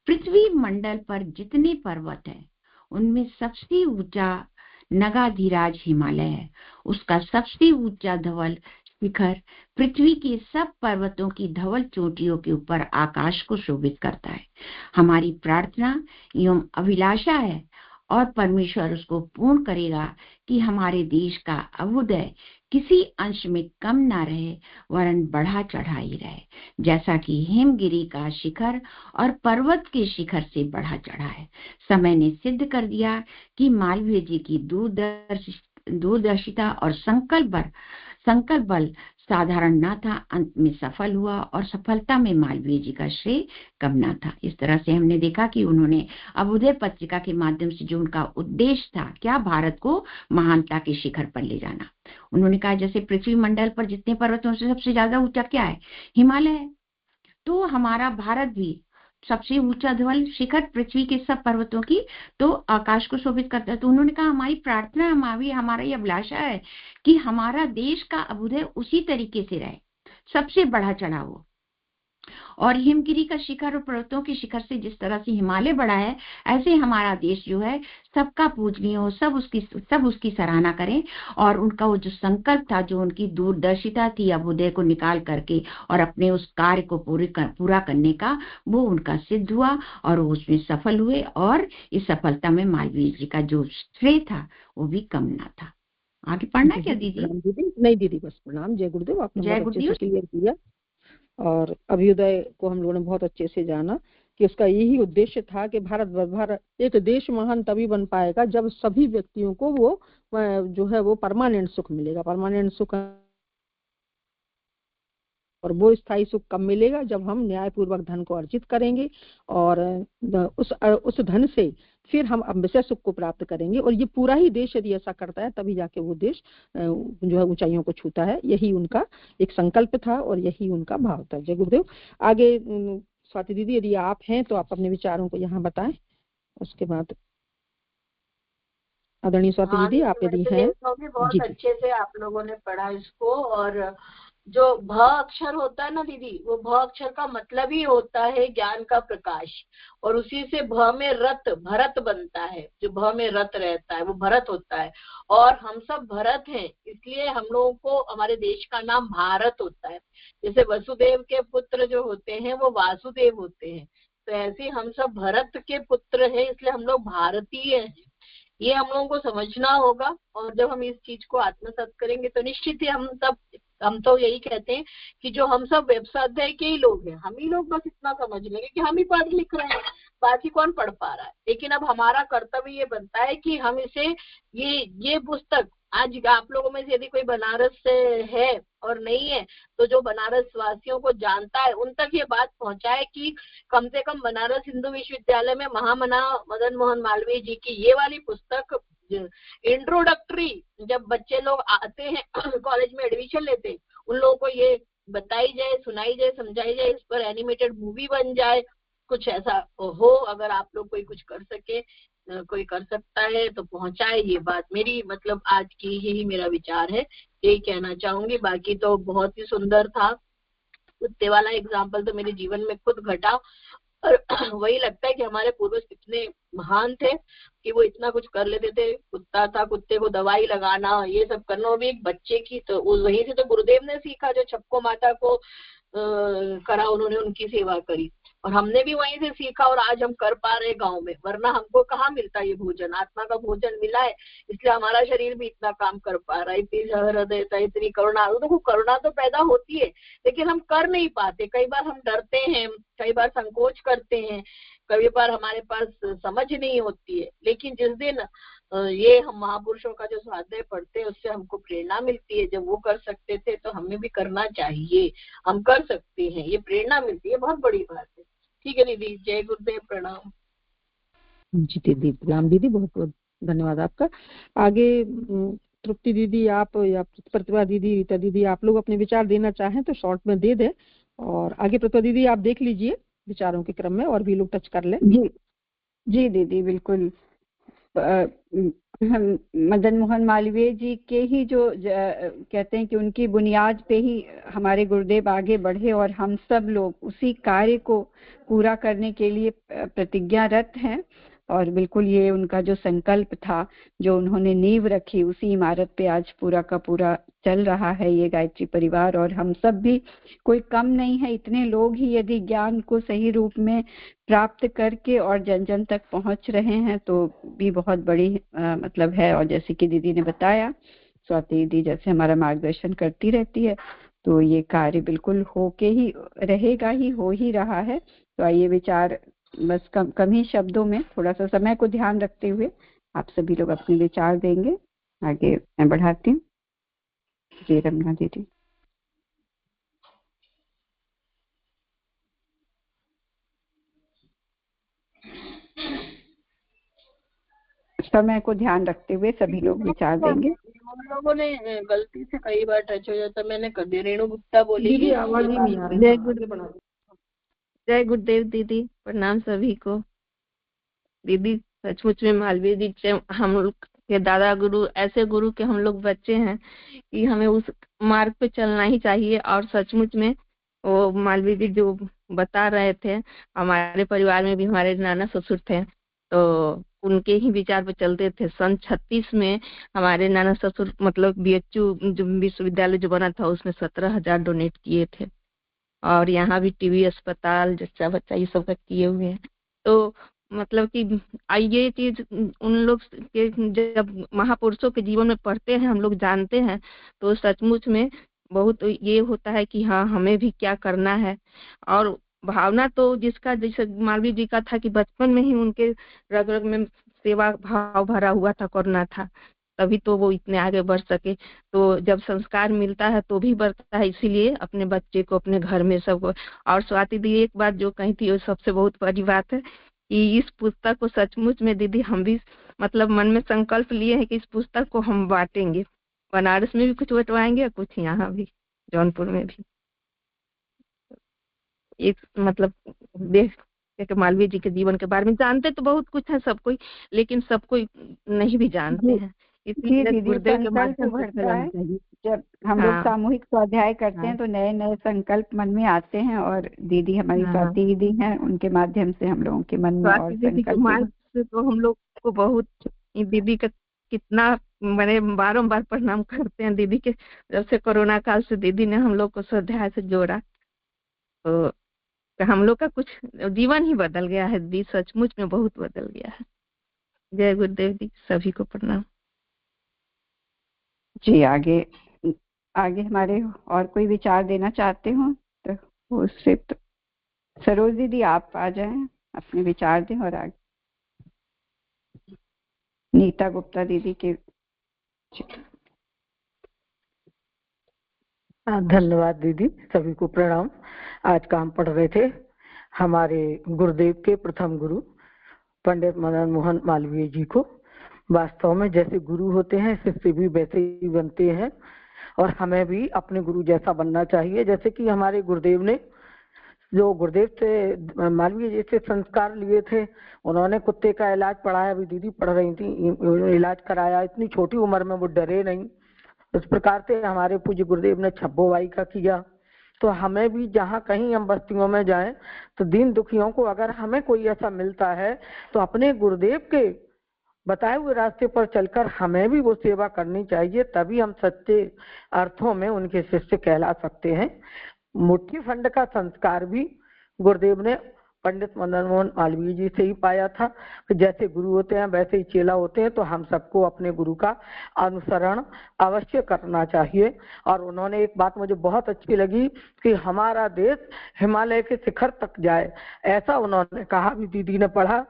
पृथ्वी मंडल पर जितने पर्वत हैं उनमें सबसे ऊंचा नगाधिराज हिमालय है। उसका सबसे ऊंचा धवल शिखर पृथ्वी के सब पर्वतों की धवल चोटियों के ऊपर आकाश को शोभित करता है। हमारी प्रार्थना एवं अभिलाषा है और परमेश्वर उसको पूर्ण करेगा कि हमारे देश का अभ्युदय किसी अंश में कम ना रहे वरन बढ़ा चढ़ा ही रहे, जैसा कि हिमगिरी का शिखर और पर्वत के शिखर से बढ़ा चढ़ा है। समय ने सिद्ध कर दिया कि मालवीय जी की दूरदर्शिता और संकल्प बल साधारण न था, अंत में सफल हुआ और सफलता में मालवीय जी का श्रेय कम न था। इस तरह से हमने देखा कि उन्होंने अभ्युदय पत्रिका के माध्यम से जो उनका उद्देश्य था, क्या भारत को महानता के शिखर पर ले जाना। उन्होंने कहा जैसे पृथ्वी मंडल पर जितने पर्वतों से सबसे ज्यादा ऊंचा क्या है? हिमालय है। तो हमारा भारत भी सबसे ऊंचा धवल शिखर पृथ्वी के सब पर्वतों की तो आकाश को शोभित करता है। तो उन्होंने कहा हमारी प्रार्थना, हमारा ये अभिलाषा है कि हमारा देश का अभ्युदय उसी तरीके से रहे, सबसे बढ़ा चढ़ा हो। और हिमगिरी का शिखर और पर्वतों के शिखर से जिस तरह से हिमालय बढ़ा है, ऐसे हमारा देश जो है सबका पूजनीय हो, सब उसकी सराहना करें। और उनका वो जो संकल्प था, जो उनकी दूरदर्शिता थी अभ्युदय को निकाल करके और अपने उस कार्य को पूरा करने का, वो उनका सिद्ध हुआ और वो उसमें सफल हुए। और इस सफलता में मालवीय जी का जो श्रेय था वो भी कम ना था। आगे पढ़ना क्या दीदी? नहीं दीदी, बस प्रणाम। जय गुरुदेव। आपने बहुत अच्छे से क्लियर किया और अभ्युदय को हम लोगों ने बहुत अच्छे से जाना कि उसका यही उद्देश्य था कि भारत एक देश महान तभी बन पाएगा जब सभी व्यक्तियों को वो जो है वो परमानेंट सुख मिलेगा। परमानेंट सुख और वो स्थायी सुख कब मिलेगा? जब हम न्यायपूर्वक धन को अर्जित करेंगे और उस धन से फिर हम विषय सुख को प्राप्त करेंगे। और ये पूरा ही देश यदि ऐसा करता है तभी जाके वो देश जो है ऊंचाइयों को छूता है। यही उनका एक संकल्प था और यही उनका भाव था। जय गुरुदेव। आगे स्वाति दीदी यदि आप हैं तो आप अपने विचारों को यहाँ बताएं। उसके बाद आदरणीय स्वाति दीदी आप यदि हैं। बहुत अच्छे से आप लोगों ने पढ़ा इसको। और जो भ अक्षर होता है ना दीदी, वो भ अक्षर का मतलब ही होता है ज्ञान का प्रकाश, और उसी से भ में भरत बनता है। जो भ में रत रहता है वो भरत होता है, और हम सब भरत हैं, इसलिए हम लोगों को हमारे देश का नाम भारत होता है। जैसे वसुदेव के पुत्र जो होते हैं वो वासुदेव होते हैं, तो ऐसे हम सब भरत के पुत्र हैं, इसलिए हम लोग भारतीय हैं। ये हम लोगों को समझना होगा, और जब हम इस चीज को आत्मसात करेंगे तो निश्चित ही हम सब हम तो यही कहते हैं कि जो हम सब वेब स्वाध्याय के ही लोग हैं, हम ही लोग बस इतना समझ लेंगे कि हम ही पढ़ लिख रहे हैं, बाकी कौन पढ़ पा रहा है। लेकिन अब हमारा कर्तव्य ये बनता है कि हम इसे ये पुस्तक आज आप लोगों में से यदि कोई बनारस से है और नहीं है तो जो बनारस वासियों को जानता है उन तक ये बात पहुंचाए कि कम से कम बनारस हिंदू विश्वविद्यालय में महामना मदन मोहन मालवीय जी की ये वाली पुस्तक इंट्रोडक्टरी, जब बच्चे लोग आते हैं कॉलेज में एडमिशन लेते हैं, उन लोगों को ये बताई जाए, सुनाई जाए, समझाई जाए, इस पर एनिमेटेड मूवी बन जाए, कुछ ऐसा हो। अगर आप लोग कोई कुछ कर सके, कोई कर सकता है तो पहुंचाए ये बात। मेरी मतलब आज की यही मेरा विचार है, यही कहना चाहूंगी। बाकी तो बहुत ही सुंदर था। कुत्ते वाला एग्जाम्पल तो मेरे जीवन में खुद घटा और वही लगता है कि हमारे पूर्वज कितने महान थे कि वो इतना कुछ कर लेते थे। कुत्ता था, कुत्ते को दवाई लगाना, ये सब करना, वो भी एक बच्चे की। तो वहीं से तो गुरुदेव ने सीखा, जो छपको माता को करा, उन्होंने उनकी सेवा करी और हमने भी वहीं से सीखा और आज हम कर पा रहे गांव में। वरना हमको कहाँ मिलता ये भोजन, आत्मा का भोजन मिला है, इसलिए हमारा शरीर भी इतना काम कर पा रहा है। इतनी हृदयता, इतनी करुणा, तो करुणा तो पैदा होती है लेकिन हम कर नहीं पाते। कई बार हम डरते हैं, कई बार संकोच करते हैं, कई बार हमारे पास समझ नहीं होती है। लेकिन जिस दिन ये हम महापुरुषों का जो स्वाध्याय पढ़ते हैं उससे हमको प्रेरणा मिलती है। जब वो कर सकते थे तो हमें भी करना चाहिए, हम कर सकते हैं, ये प्रेरणा मिलती है, बहुत बड़ी बात है। ठीक है दीदी, जय गुरुदेव, प्रणाम। जी दीदी, प्रणाम दीदी, बहुत बहुत धन्यवाद आपका। आगे तृप्ति दीदी आप या प्रतिभा दीदी, रीता दीदी, आप लोग अपने विचार देना चाहें तो शॉर्ट में दे दें। और आगे प्रतिभा दीदी आप देख लीजिए विचारों के क्रम में, और भी लोग टच कर लें। जी दीदी, बिल्कुल। हम मदन मोहन मालवीय जी के ही जो कहते हैं कि उनकी बुनियाद पे ही हमारे गुरुदेव आगे बढ़े और हम सब लोग उसी कार्य को पूरा करने के लिए प्रतिज्ञारत हैं। और बिल्कुल ये उनका जो संकल्प था, जो उन्होंने नींव रखी, उसी इमारत पे आज पूरा का पूरा चल रहा है ये गायत्री परिवार। और हम सब भी कोई कम नहीं है, इतने लोग ही यदि ज्ञान को सही रूप में प्राप्त करके और जन जन तक पहुंच रहे हैं तो भी बहुत बड़ी मतलब है। और जैसे कि दीदी ने बताया, स्वाति दीदी जैसे हमारा मार्गदर्शन करती रहती है, तो ये कार्य बिल्कुल होके ही रहेगा, ही हो ही रहा है। तो आइए विचार बस कम ही शब्दों में, थोड़ा सा समय को ध्यान रखते हुए आप सभी लोग अपने विचार देंगे। आगे मैं बढ़ाती हूँ। जी रमना दीदी। समय को ध्यान रखते हुए सभी लोग विचार देंगे। हम लोगों ने गलती से कई बार टच हो जाता, मैंने कर दिया। रेणु गुप्ता बोली, दीदी आवाज ही नहीं आ रही। जय गुरुदेव दीदी, प्रणाम सभी को। दीदी सचमुच में मालवीय जी से हम लोग के दादा गुरु, ऐसे गुरु के हम लोग बच्चे हैं कि हमें उस मार्ग पे चलना ही चाहिए। और सचमुच में वो मालवीय जी जो बता रहे थे, हमारे परिवार में भी हमारे नाना ससुर थे तो उनके ही विचार पे चलते थे। सन 36 में हमारे नाना ससुर मतलब बीएचयू जो विश्वविद्यालय जो बना था उसमें 17,000 डोनेट किए थे। और यहाँ भी टीबी अस्पताल, जच्चा बच्चा, ये सब का किए हुए हैं। तो मतलब कि ये चीज उन लोग के जब महापुरुषों के जीवन में पढ़ते हैं, हम लोग जानते हैं, तो सचमुच में बहुत ये होता है कि हाँ हमें भी क्या करना है। और भावना तो जिसका, जैसे मालवीय जी का था कि बचपन में ही उनके रग रग में सेवा भाव भरा हुआ था, करना था, तभी तो वो इतने आगे बढ़ सके। तो जब संस्कार मिलता है तो भी बढ़ता है, इसीलिए अपने बच्चे को, अपने घर में सबको। और स्वाति दी एक बात जो कही थी वो सबसे बहुत बड़ी बात है कि इस पुस्तक को सचमुच में दीदी हम भी मतलब मन में संकल्प लिए हैं कि इस पुस्तक को हम बांटेंगे। बनारस में भी कुछ बंटवाएंगे और कुछ यहाँ भी जौनपुर में भी। एक मतलब देख के मालवीय जी के जीवन के बारे में जानते तो बहुत कुछ है सब कोई, लेकिन सब कोई नहीं भी जानते हैं, इसलिए गुरुदेव के माध्यम से फैलाना चाहिए। जब हम लोग सामूहिक स्वाध्याय करते हैं तो नए नए संकल्प मन में आते हैं, और दीदी हमारी स्वाति दीदी हैं, उनके माध्यम से हम लोगों के मन में और संकल्प से तो हम लोग को बहुत, दीदी का कितना मैंने बारंबार प्रणाम करते हैं दीदी के। जब से कोरोना काल से दीदी ने हम लोग को स्वाध्याय से जोड़ा तो हम लोग का कुछ जीवन ही बदल गया है दी, सचमुच में बहुत बदल गया है। जय गुरुदेव दी, सभी को प्रणाम। जी आगे हमारे और कोई विचार देना चाहते हो तो वो सिर्फ सरोज दीदी आप आ जाएं, अपने विचार दें और आगे नीता गुप्ता दीदी के। धन्यवाद दीदी, सभी को प्रणाम। आज का हम पढ़ रहे थे हमारे गुरुदेव के प्रथम गुरु पंडित मदन मोहन मालवीय जी को। वास्तव में जैसे गुरु होते हैं शिष्य भी वैसे ही बनते हैं और हमें भी अपने गुरु जैसा बनना चाहिए। जैसे कि हमारे गुरुदेव ने जो गुरुदेव से मालवीय जी से संस्कार लिए थे, उन्होंने कुत्ते का इलाज पढ़ाया, अभी दीदी पढ़ रही थी, इलाज कराया, इतनी छोटी उम्र में वो डरे नहीं। इस प्रकार से हमारे पूज्य गुरुदेव ने छब्बोवाई का किया। तो हमें भी जहाँ कहीं हम बस्तियों में जाएं तो दीन दुखियों को अगर हमें कोई ऐसा मिलता है तो अपने गुरुदेव के बताए हुए रास्ते पर चलकर हमें भी वो सेवा करनी चाहिए, तभी हम सच्चे अर्थों में उनके शिष्य कहला सकते हैं। मुट्ठी फंड का संस्कार भी गुरुदेव ने पंडित मदन मोहन मालवीय जी से ही पाया था कि जैसे गुरु होते हैं वैसे ही चेला होते हैं। तो हम सबको अपने गुरु का अनुसरण अवश्य करना चाहिए। और उन्होंने एक बात मुझे बहुत अच्छी लगी कि हमारा देश हिमालय के शिखर तक जाए, ऐसा उन्होंने कहा भी दीदी ने पढ़ा।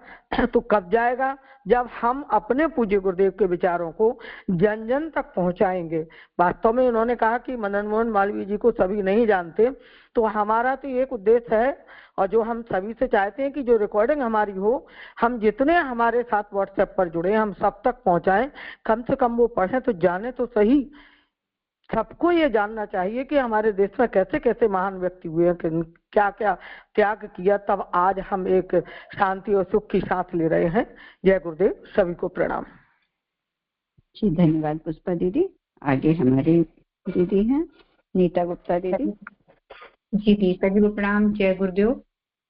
तो कब जाएगा? जब हम अपने पूज्य गुरुदेव के विचारों को जन जन तक पहुंचाएंगे। वास्तव में उन्होंने कहा कि मदन मोहन मालवीय जी को सभी नहीं जानते, तो हमारा तो एक उद्देश्य है और जो हम सभी से चाहते हैं कि जो रिकॉर्डिंग हमारी हो, हम जितने हमारे साथ व्हाट्सएप पर जुड़े हैं हम सब तक पहुंचाएं। कम से कम वो पढ़ें तो जाने तो सही। सबको ये जानना चाहिए कि हमारे देश में कैसे कैसे महान व्यक्ति हुए हैं, क्या क्या त्याग किया, तब आज हम एक शांति और सुख की सांस ले रहे हैं। जय गुरुदेव, सभी को प्रणाम। जी धन्यवाद पुष्पा दीदी। आगे हमारी दीदी हैं नीता गुप्ता दीदी। जी दी, सभी को प्रणाम। जय गुरुदेव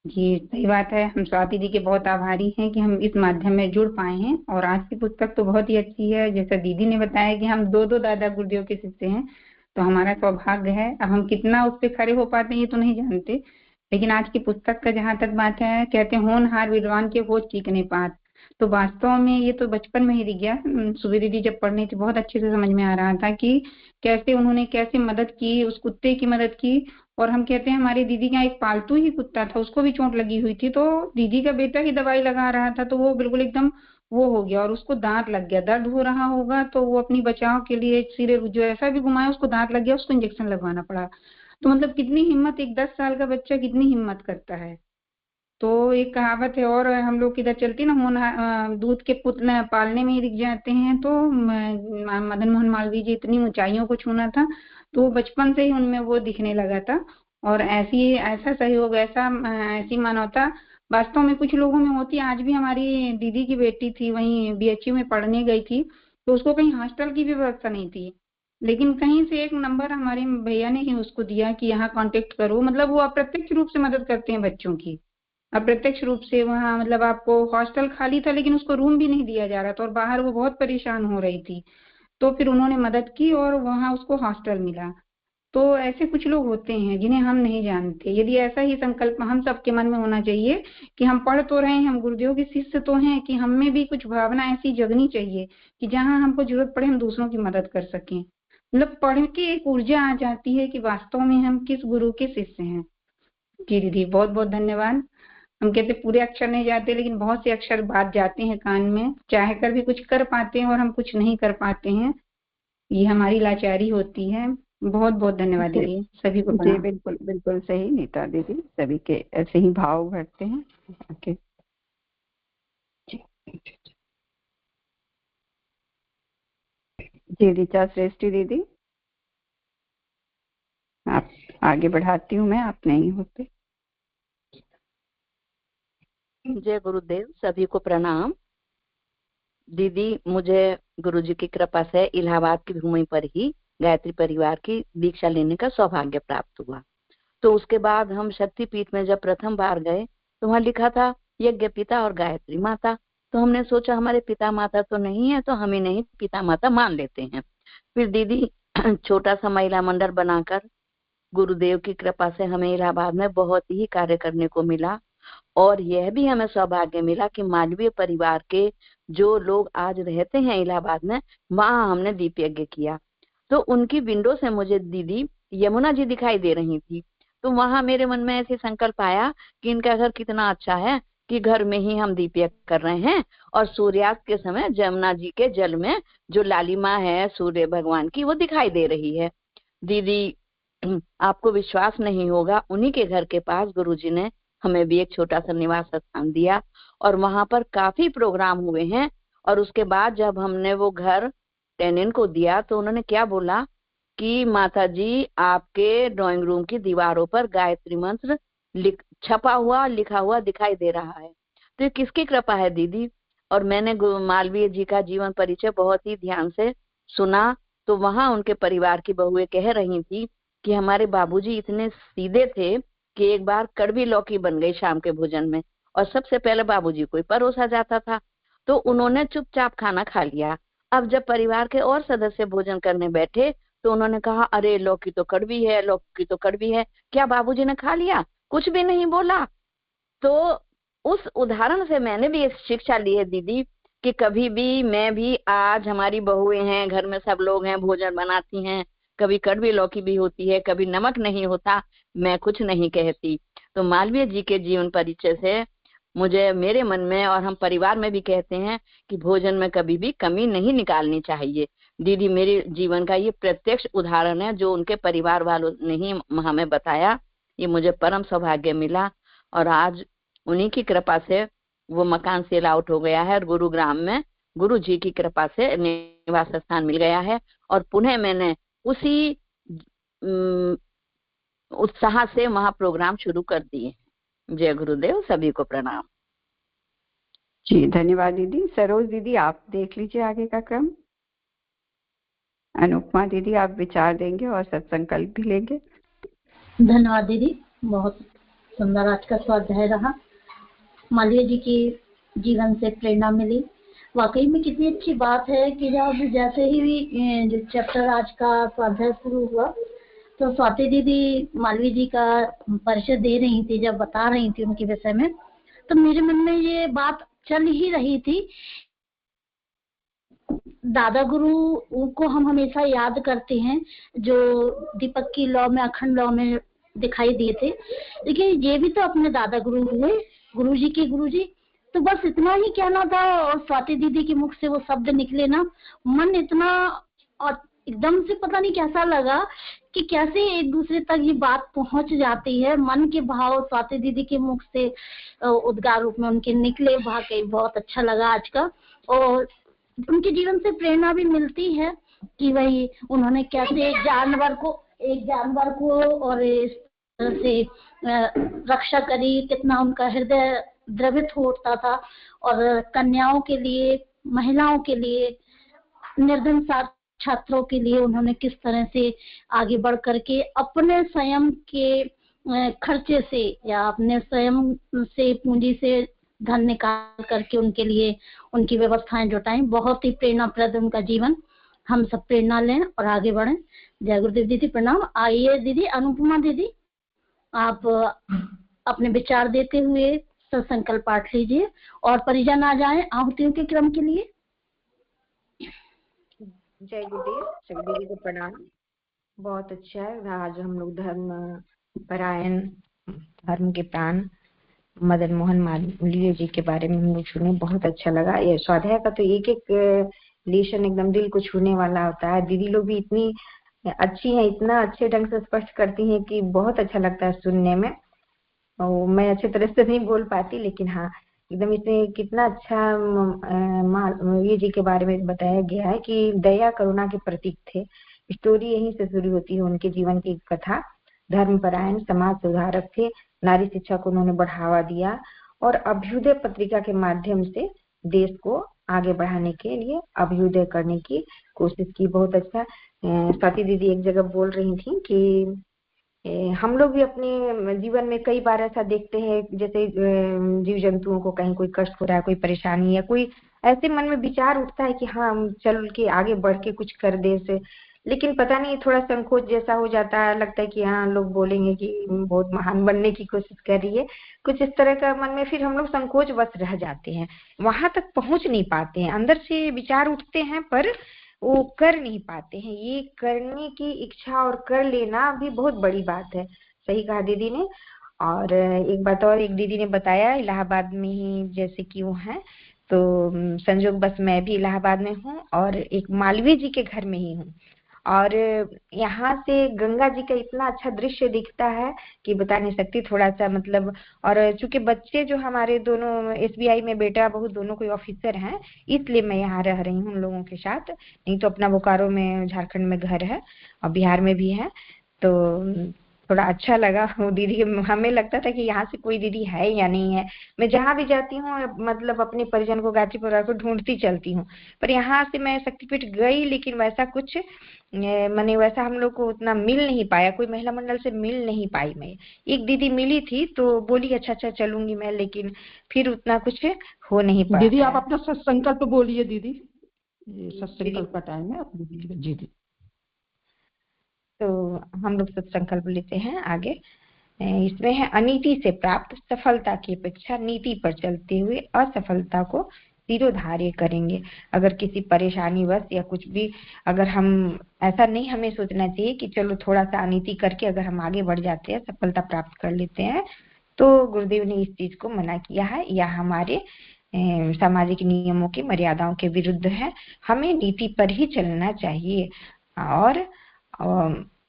जी। सही बात है, हम स्वाति दी के बहुत आभारी हैं कि हम इस माध्यम में जुड़ पाए हैं। और आज की पुस्तक तो बहुत ही अच्छी है। जैसा दीदी ने बताया कि हम दो दादा गुरुदेव के शिष्य हैं, तो हमारा सौभाग्य है। अब हम कितना उस पर खड़े हो पाते हैं ये तो नहीं जानते, लेकिन आज की पुस्तक का जहाँ तक बात है, कहते हैं होनहार विद्वान के होश टीकने पात। तो वास्तव में ये तो बचपन में ही दिख गया। सुबह दीदी जब पढ़नी थी बहुत अच्छे से समझ में आ रहा था कि कैसे उन्होंने कैसे मदद की, उस कुत्ते की मदद की। और हम कहते हैं हमारी दीदी का एक पालतू ही कुत्ता था, उसको भी चोट लगी हुई थी, तो दीदी का बेटा ही दवाई लगा रहा था, तो वो बिल्कुल एकदम वो हो गया और उसको दांत लग गया। दर्द हो रहा होगा तो वो अपनी बचाव के लिए सिरे जो ऐसा भी घुमाया उसको दांत लग गया, उसको इंजेक्शन लगवाना पड़ा। तो मतलब कितनी हिम्मत, एक 10 साल का बच्चा कितनी हिम्मत करता है। तो एक कहावत है और हम लोग किधर चलती ना, होना दूध के पुतले पालने में ही दिख जाते हैं। तो मदन मोहन मालवीय जी इतनी ऊंचाइयों को छूना था, तो बचपन से ही उनमें वो दिखने लगा था। और ऐसा सहयोग, ऐसी मानवता वास्तव में कुछ लोगों में होती है। आज भी हमारी दीदी की बेटी थी, वहीं बीएचयू में पढ़ने गई थी, तो उसको कहीं हॉस्टल की भी व्यवस्था नहीं थी, लेकिन कहीं से एक नंबर हमारे भैया ने ही उसको दिया कि यहाँ कांटेक्ट करो। मतलब वो अप्रत्यक्ष रूप से मदद करते हैं बच्चों की, अप्रत्यक्ष रूप से। वहाँ मतलब आपको हॉस्टल खाली था लेकिन उसको रूम भी नहीं दिया जा रहा था और बाहर वो बहुत परेशान हो रही थी, तो फिर उन्होंने मदद की और वहाँ उसको हॉस्टल मिला। तो ऐसे कुछ लोग होते हैं जिन्हें हम नहीं जानते। यदि ऐसा ही संकल्प हम सबके मन में होना चाहिए कि हम पढ़ तो रहे हैं, हम गुरुदेव के शिष्य तो हैं, कि हम में भी कुछ भावना ऐसी जगनी चाहिए कि जहाँ हमको जरूरत पड़े हम दूसरों की मदद कर सकें। मतलब पढ़ के एक ऊर्जा आ जाती है कि वास्तव में हम किस गुरु के शिष्य हैं। जी दीदी बहुत बहुत धन्यवाद। हम कहते पूरे अक्षर नहीं जाते, लेकिन बहुत से अक्षर बात जाते हैं कान में, चाह कर भी कुछ कर पाते हैं और हम कुछ नहीं कर पाते हैं, ये हमारी लाचारी होती है। बहुत बहुत धन्यवाद दीदी, सभी को जी बिल्कुल बिल्कुल सही नीता दीदी, सभी के ऐसे ही भाव भरते हैं। ओके जी ऋचा श्रेष्ठी दीदी, आप आगे बढ़ाती हूँ मैं, आप नहीं होते। जय गुरुदेव, सभी को प्रणाम। दीदी, मुझे गुरुजी की कृपा से इलाहाबाद की भूमि पर ही गायत्री परिवार की दीक्षा लेने का सौभाग्य प्राप्त हुआ। तो उसके बाद हम शक्तिपीठ में जब प्रथम बार गए तो वहाँ लिखा था यज्ञ पिता और गायत्री माता। तो हमने सोचा हमारे पिता माता तो नहीं है, तो हम इन्हें ही पिता माता मान लेते हैं। फिर दीदी छोटा सा महिला मंडल बनाकर गुरुदेव की कृपा से हमें इलाहाबाद में बहुत ही कार्य करने को मिला। और यह भी हमें सौभाग्य मिला कि मालवीय परिवार के जो लोग आज रहते हैं इलाहाबाद में, वहाँ हमने दीप यज्ञ किया। तो उनकी विंडो से मुझे दीदी यमुना जी दिखाई दे रही थी। तो वहां मेरे मन में ऐसे संकल्प आया कि इनका घर कितना अच्छा है कि घर में ही हम दीप यज्ञ कर रहे हैं और सूर्यास्त के समय यमुना जी के जल में जो लालिमा है सूर्य भगवान की वो दिखाई दे रही है। दीदी आपको विश्वास नहीं होगा, उन्हीं के घर के पास गुरुजी ने हमें भी एक छोटा सा निवास स्थान दिया और वहां पर काफी प्रोग्राम हुए हैं। और उसके बाद जब हमने वो घर टेनेंट को दिया तो उन्होंने क्या बोला कि माता जी आपके ड्राइंग रूम की दीवारों पर गायत्री मंत्र छपा हुआ लिखा हुआ दिखाई दे रहा है। तो ये किसकी कृपा है दीदी? और मैंने मालवीय जी का जीवन परिचय बहुत ही ध्यान से सुना तो वहां उनके परिवार की बहुएं कह रही थी कि हमारे बाबूजी इतने सीधे थे कि एक बार कड़वी लौकी बन गई शाम के भोजन में और सबसे पहले बाबूजी को ही परोसा जाता था। तो उन्होंने चुपचाप खाना खा लिया। अब जब परिवार के और सदस्य भोजन करने बैठे तो उन्होंने कहा अरे लौकी तो कड़वी है, लौकी तो कड़वी है। क्या बाबूजी ने खा लिया? कुछ भी नहीं बोला। तो उस उदाहरण से मैंने भी एक शिक्षा ली है दीदी कि कभी भी मैं भी, आज हमारी बहुएं हैं, घर में सब लोग हैं, भोजन बनाती हैं, कभी कड़वी लौकी भी होती है, कभी नमक नहीं होता, मैं कुछ नहीं कहती। तो मालवीय जी के जीवन परिचय से मुझे मेरे मन में और हम परिवार में भी कहते हैं कि भोजन में कभी भी कमी नहीं निकालनी चाहिए। दीदी मेरे जीवन का ये प्रत्यक्ष उदाहरण है जो उनके परिवार वालों ने ही हमें बताया। ये मुझे परम सौभाग्य मिला और आज उन्हीं की कृपा से वो मकान सेल आउट हो गया है और गुरुग्राम में गुरु जी की कृपा से निवास स्थान मिल गया है और पुनः मैंने उसी उत्साह से वहाँ प्रोग्राम शुरू कर दिए। जय गुरुदेव, सभी को प्रणाम। जी धन्यवाद दीदी। सरोज दीदी आप देख लीजिए आगे का क्रम। अनुपमा दीदी आप विचार देंगे और सत्संकल्प भी लेंगे। धन्यवाद दीदी, बहुत सुंदर आज का स्वाध्याय रहा। मालवीय जी की जीवन से प्रेरणा मिली। वाकई में कितनी अच्छी बात है कि जब जैसे ही जो चैप्टर आज का स्वाध्याय शुरू हुआ तो स्वाति दीदी मालवीय जी का परिचय दे रही थी, जब बता रही थी उनके विषय में, तो मेरे मन में ये बात चल ही रही थी। दादा गुरु को हम हमेशा याद करते हैं जो दीपक की लौ में, अखंड लौ में दिखाई दिए थे, लेकिन ये भी तो अपने दादा गुरु हुए, गुरु जी के गुरु जी। तो बस इतना ही कहना था और स्वाति दीदी के मुख से वो शब्द निकले ना, मन इतना और एकदम से पता नहीं कैसा लगा कि कैसे एक दूसरे तक ये बात पहुंच जाती है। मन के भाव स्वाति दीदी के मुख से उद्गार रूप में उनके निकले, वाकई बहुत अच्छा लगा आज का। और उनके जीवन से प्रेरणा भी मिलती है कि वही उन्होंने कैसे एक जानवर को और इस तरह से रक्षा करी, कितना उनका हृदय द्रवित होता था और कन्याओं के लिए, महिलाओं के लिए, निर्धन छात्रों के लिए उन्होंने किस तरह से आगे बढ़ करके अपने स्वयं के खर्चे से या अपने स्वयं से पूंजी से धन निकाल करके उनके लिए उनकी व्यवस्थाएं जुटाएं। बहुत ही प्रेरणाप्रद उनका जीवन। हम सब प्रेरणा लें और आगे बढ़ें। जय गुरुदेव दीदी, प्रणाम। आइए दीदी अनुपमा दीदी, आप अपने विचार देते हुए संकल्प पाठ लीजिए और परिजन आ जाएं आहुतियों के क्रम के लिए। जय गुरुदेव, सभी दीदी को प्रणाम। बहुत अच्छा है, आज हम लोग धर्म परायण, धर्म के प्राण मदन मोहन मालवीय जी के बारे में हम लोग सुने, बहुत अच्छा लगा। ये स्वाध्याय का तो एक एक लेशन एकदम दिल को छूने वाला होता है। दीदी लोग भी इतनी अच्छी हैं, इतना अच्छे ढंग से स्पष्ट करती हैं कि बहुत अच्छा लगता है सुनने में। और मैं अच्छे तरह से नहीं बोल पाती, लेकिन हाँ एकदम इसमें कितना अच्छा मालवीय जी के बारे में बताया गया है कि दया करुणा के प्रतीक थे। स्टोरी यहीं से शुरू होती है, उनके जीवन की कथा। धर्मपरायण, समाज सुधारक थे, नारी शिक्षा को उन्होंने बढ़ावा दिया और अभ्युदय पत्रिका के माध्यम से देश को आगे बढ़ाने के लिए अभ्युदय करने की कोशिश की। बहुत अच्छा। स्वाति दीदी एक जगह बोल रही थी कि हम लोग भी अपने जीवन में कई बार ऐसा देखते हैं, जैसे जीव जंतुओं को कहीं कोई कष्ट हो रहा है, कोई परेशानी या कोई ऐसे मन में विचार उठता है कि हाँ हम चल के आगे बढ़ के कुछ कर दे से, लेकिन पता नहीं थोड़ा संकोच जैसा हो जाता है। लगता है कि हाँ लोग बोलेंगे कि बहुत महान बनने की कोशिश कर रही है, कुछ इस तरह का मन में फिर हम लोग संकोच बस रह जाते हैं, वहां तक पहुंच नहीं पाते हैं। अंदर से विचार उठते हैं पर वो कर नहीं पाते हैं। ये करने की इच्छा और कर लेना भी बहुत बड़ी बात है। सही कहा दीदी ने। और एक बात और, एक दीदी ने बताया इलाहाबाद में ही जैसे कि वो है, तो संजोग बस मैं भी इलाहाबाद में हूँ और एक मालवीय जी के घर में ही हूँ। और यहाँ से गंगा जी का इतना अच्छा दृश्य दिखता है कि बता नहीं सकती। थोड़ा सा मतलब, और चूंकि बच्चे जो हमारे दोनों एसबीआई में बेटा बहू दोनों कोई ऑफिसर हैं, इसलिए मैं यहाँ रह रही हूँ उन लोगों के साथ। नहीं तो अपना बोकारो में झारखंड में घर है और बिहार में भी है। तो थोड़ा अच्छा लगा वो दीदी के, हमें लगता था कि यहाँ से कोई दीदी है या नहीं है। मैं जहाँ भी जाती हूँ मतलब अपने परिजन को, गायत्री परिवार को ढूंढती चलती हूँ। पर यहाँ से मैं शक्तिपीठ गई, लेकिन वैसा कुछ माने वैसा हम लोग को उतना मिल नहीं पाया, कोई महिला मंडल से मिल नहीं पाई मैं। एक दीदी मिली थी तो बोली अच्छा अच्छा चलूंगी मैं, लेकिन फिर उतना कुछ हो नहीं पाया। दीदी आप अपना सत्संकल्प बोलिए दीदी, ये सत्संकल्प का टाइम है, आप बोलिए जी दी। तो हम लोग सत्संकल्प लेते हैं आगे। इसमें है अनीति से प्राप्त सफलता की अपेक्षा नीति पर चलते हुए असफलता को सिरोधार्य करेंगे। अगर किसी परेशानी वश या कुछ भी, अगर हम ऐसा नहीं हमें सोचना चाहिए कि चलो थोड़ा सा अनीति करके अगर हम आगे बढ़ जाते हैं, सफलता प्राप्त कर लेते हैं, तो गुरुदेव ने इस चीज को मना किया है। या हमारे सामाजिक नियमों की मर्यादाओं के विरुद्ध है। हमें नीति पर ही चलना चाहिए। और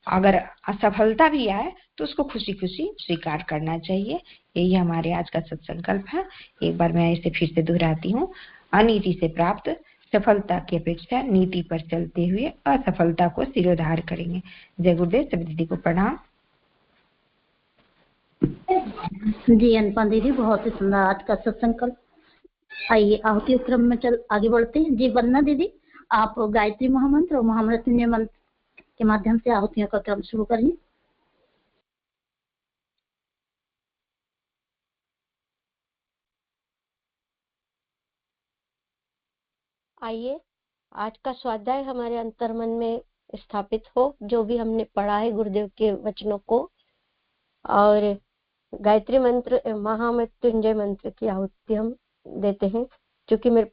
अगर असफलता भी आए तो उसको खुशी खुशी स्वीकार करना चाहिए। यही हमारे आज का सत्संकल्प है। एक बार मैं इसे फिर से दोहराती हूँ। अनीति से प्राप्त सफलता की अपेक्षा नीति पर चलते हुए असफलता को सिरोधार करेंगे। जय गुरुदेव। सभी दीदी को प्रणाम। जी अनुपम दीदी, बहुत ही सुंदर आज का सत्संकल्प। आइए आहुति क्रम में चल आगे बढ़ते हैं। जी वंदना दीदी, आप गायत्री महामंत्र और महामृत्युंजय मंत्र के माध्यम से आहुतियों का क्रम शुरू करिए। आइए आज का स्वाध्याय हमारे अंतर्मन में स्थापित हो, जो भी हमने पढ़ा है गुरुदेव के वचनों को, और गायत्री मंत्र महामृत्युंजय मंत्र की आहुति हम देते हैं। क्योंकि मेरे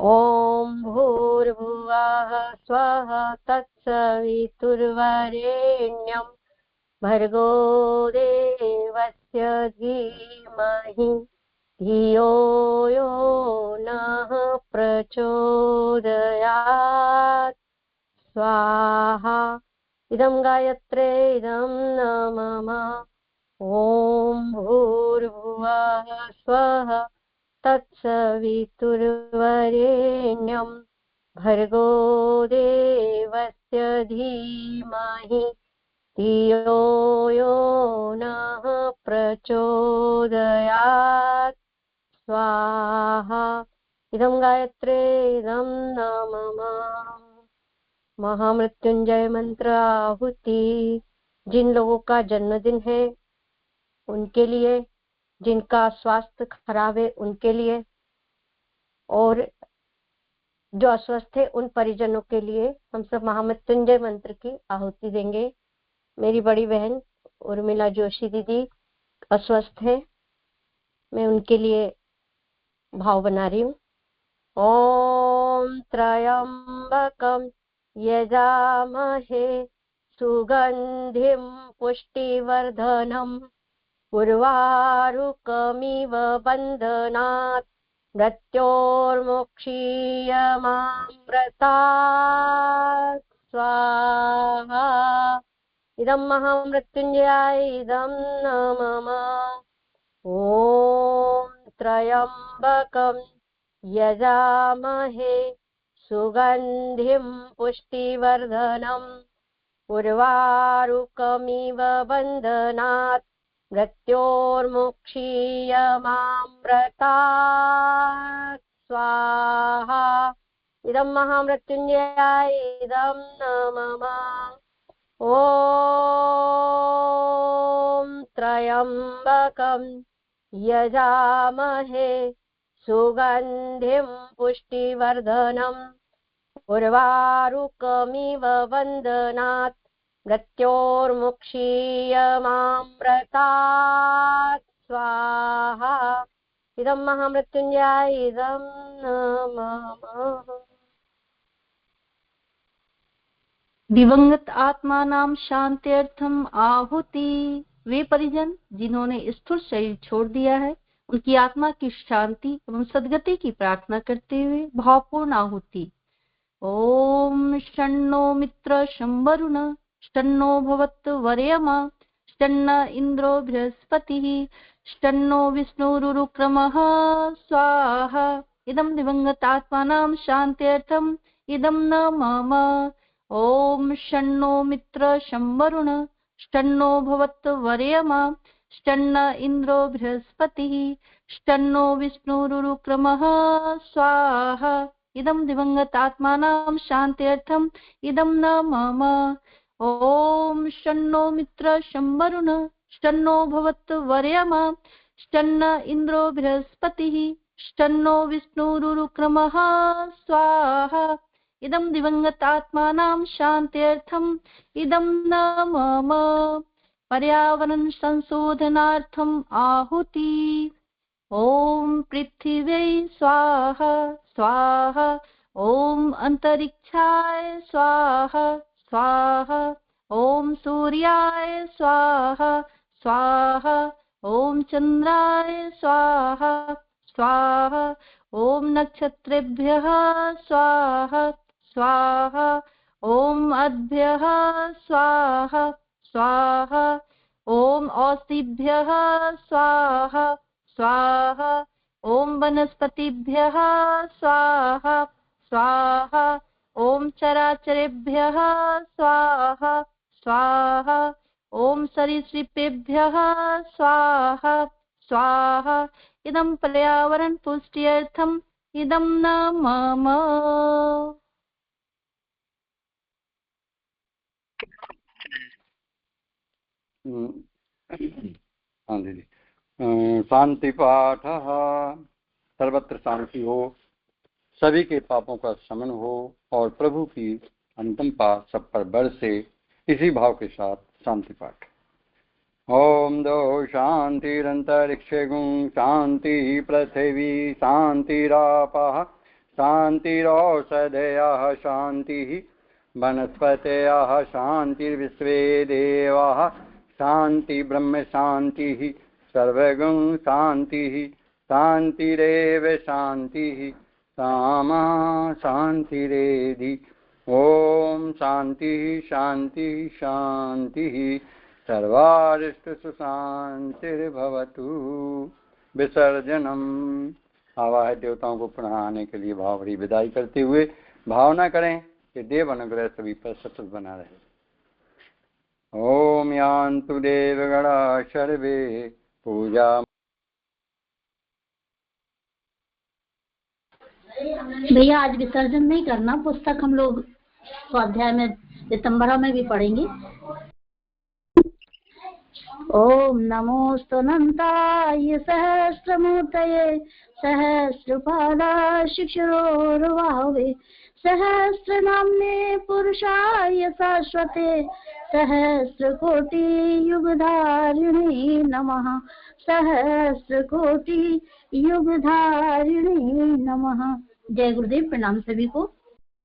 ओम भूर्भुवः स्वः तत्सवितुर्वरेण्यं भर्गो देवस्य धीमहि धियो यो नः प्रचोदयात्। स्वाहा। इदं गायत्रे इदं न मम। ॐ भूर्भुवः स्वः तत्सवितुर्वरेण्यं भर्गो देवस्य धीमहि धियो यो नः प्रचोदयात्। स्वाहा। इदं गायत्रे इदं न मम। महामृत्युंजय मंत्र आहुति जिन लोगों का जन्मदिन है उनके लिए, जिनका स्वास्थ्य खराब है उनके लिए, और जो अस्वस्थ है उन परिजनों के लिए हम सब महामृत्युंजय मंत्र की आहुति देंगे। मेरी बड़ी बहन उर्मिला जोशी दीदी अस्वस्थ है, मैं उनके लिए भाव बना रही हूँ। ओम त्र्यंबकम यजामहे सुगंधिं पुष्टिवर्धनम् उर्वारुकमिव बन्धनात् मृत्योर्मुक्षीयमामृतात्। स्वाहा। इदं महामृत्युंजयाय इदं न मम। ॐ त्र्यंबकं यजामहे सुगंधिं पुष्टिवर्धनम् उर्वारुकमिव बन्धनात् मृत्योर्मुक्षीयमामृतात्। स्वाहा। इदं महामृत्युंजयाय इदं न मम। ॐ त्र्यंबकं यजामहे सुगंधिं पुष्टिवर्धनम् उर्वारुकमिव बन्धनात् मृत्योर्मुक्षीयमामृतात्। स्वाहा। इदं महामृत्युंजयाय इदं न मम। दिवंगत आत्मानां शांत्यर्थम आहुति, वे परिजन जिन्होंने स्थूल शरीर छोड़ दिया है उनकी आत्मा की शांति एवं सद्गति की प्रार्थना करते हुए भावपूर्ण आहुति। ओम शन्नो मित्र शंवरुण शन्नो भवत् वरेमा शन्न इंद्रो बृहस्पतिः शन्नो विष्णुरुक्रमः स्वाहा। इदं दिवंगतात्मानां शान्त्यर्थम् इदं न मम। ओम शन्नो मित्र शंवरुण शन्नो भवत् वरेमा शन्न इंद्रो बृहस्पतिः शन्नो विष्णुरुक्रमः स्वाहा। इदं दिवंगतात्मानां शान्त्यर्थम् इदं न मम। ओम शन्नो मित्र शंवरुण शन्नो भवत् वरेमा शन्न इंद्रो बृहस्पतिः शन्नो विष्णुरुक्रमः स्वाहा। इदं दिवंगतात्मानां शान्त्यर्थम् इदं न मम। पर्यावरण संशोधनार्थम् आहुति। ओम पृथिव्यै स्वाहा स्वाहा। ओम अंतरिक्षाय स्वाहा स्वाहा। ओम सूर्याय स्वाहा स्वाहा। ओम चंद्राय स्वाहा स्वाहा। ओम नक्षत्रेभ्यः स्वाहा स्वाहा। ओम अद्भ्यः स्वाहा स्वाहा। ओम औषधिभ्यः स्वाहा स्वाहा। ओम वनस्पतिभ्यः स्वाहा स्वाहा। ओम चराचरेभ्यः स्वाहा स्वाहा। ओम सरीसृपेभ्यः स्वाहा स्वाहा। इदं पर्यावरण पुष्ट्यर्थम् इदं न मम। हाँ दीदी। शांति पाठ। सर्वत्र शांति हो, सभी के पापों का शमन हो और प्रभु की अंतिम पाठ सब पर बरसे, इसी भाव के साथ शांति पाठ। ओम दो शांतिरंतरिक्षे गुं शांति पृथिवी शांतिरापः शांतिरौषधयः शांति वनस्पतयः शांतिर्विश्वे देवाः शांति ब्रह्म शांति सर्वगुण शांति शांतिरेव शांति सामा शांतिरेधि। ओम शांति शांति शांति सर्वारिष्ट सुशांतिर्भवतु। विसर्जनम। आवाहित देवताओं को पुनः के लिए भावरी विदाई करते हुए भावना करें कि देव अनुग्रह सभी पर सतत बना रहे। ओम यान्तु देवगणा सर्वे पूजा। भैया आज विसर्जन नहीं करना, पुस्तक हम लोग स्वाध्याय में दिसंबर में भी पढ़ेंगे। ओम नमोस्तुनन्ताय सहस्रमूर्तये सहस्रपादाय शिक्षरोर्वाहवे सहस्रनाम्ने पुरुषाय शाश्वते सहस्रकोटि युगधारिणे नमः सहस्रकोटि युगधारिणे नमः। जय गुरुदेव। प्रणाम सभी को।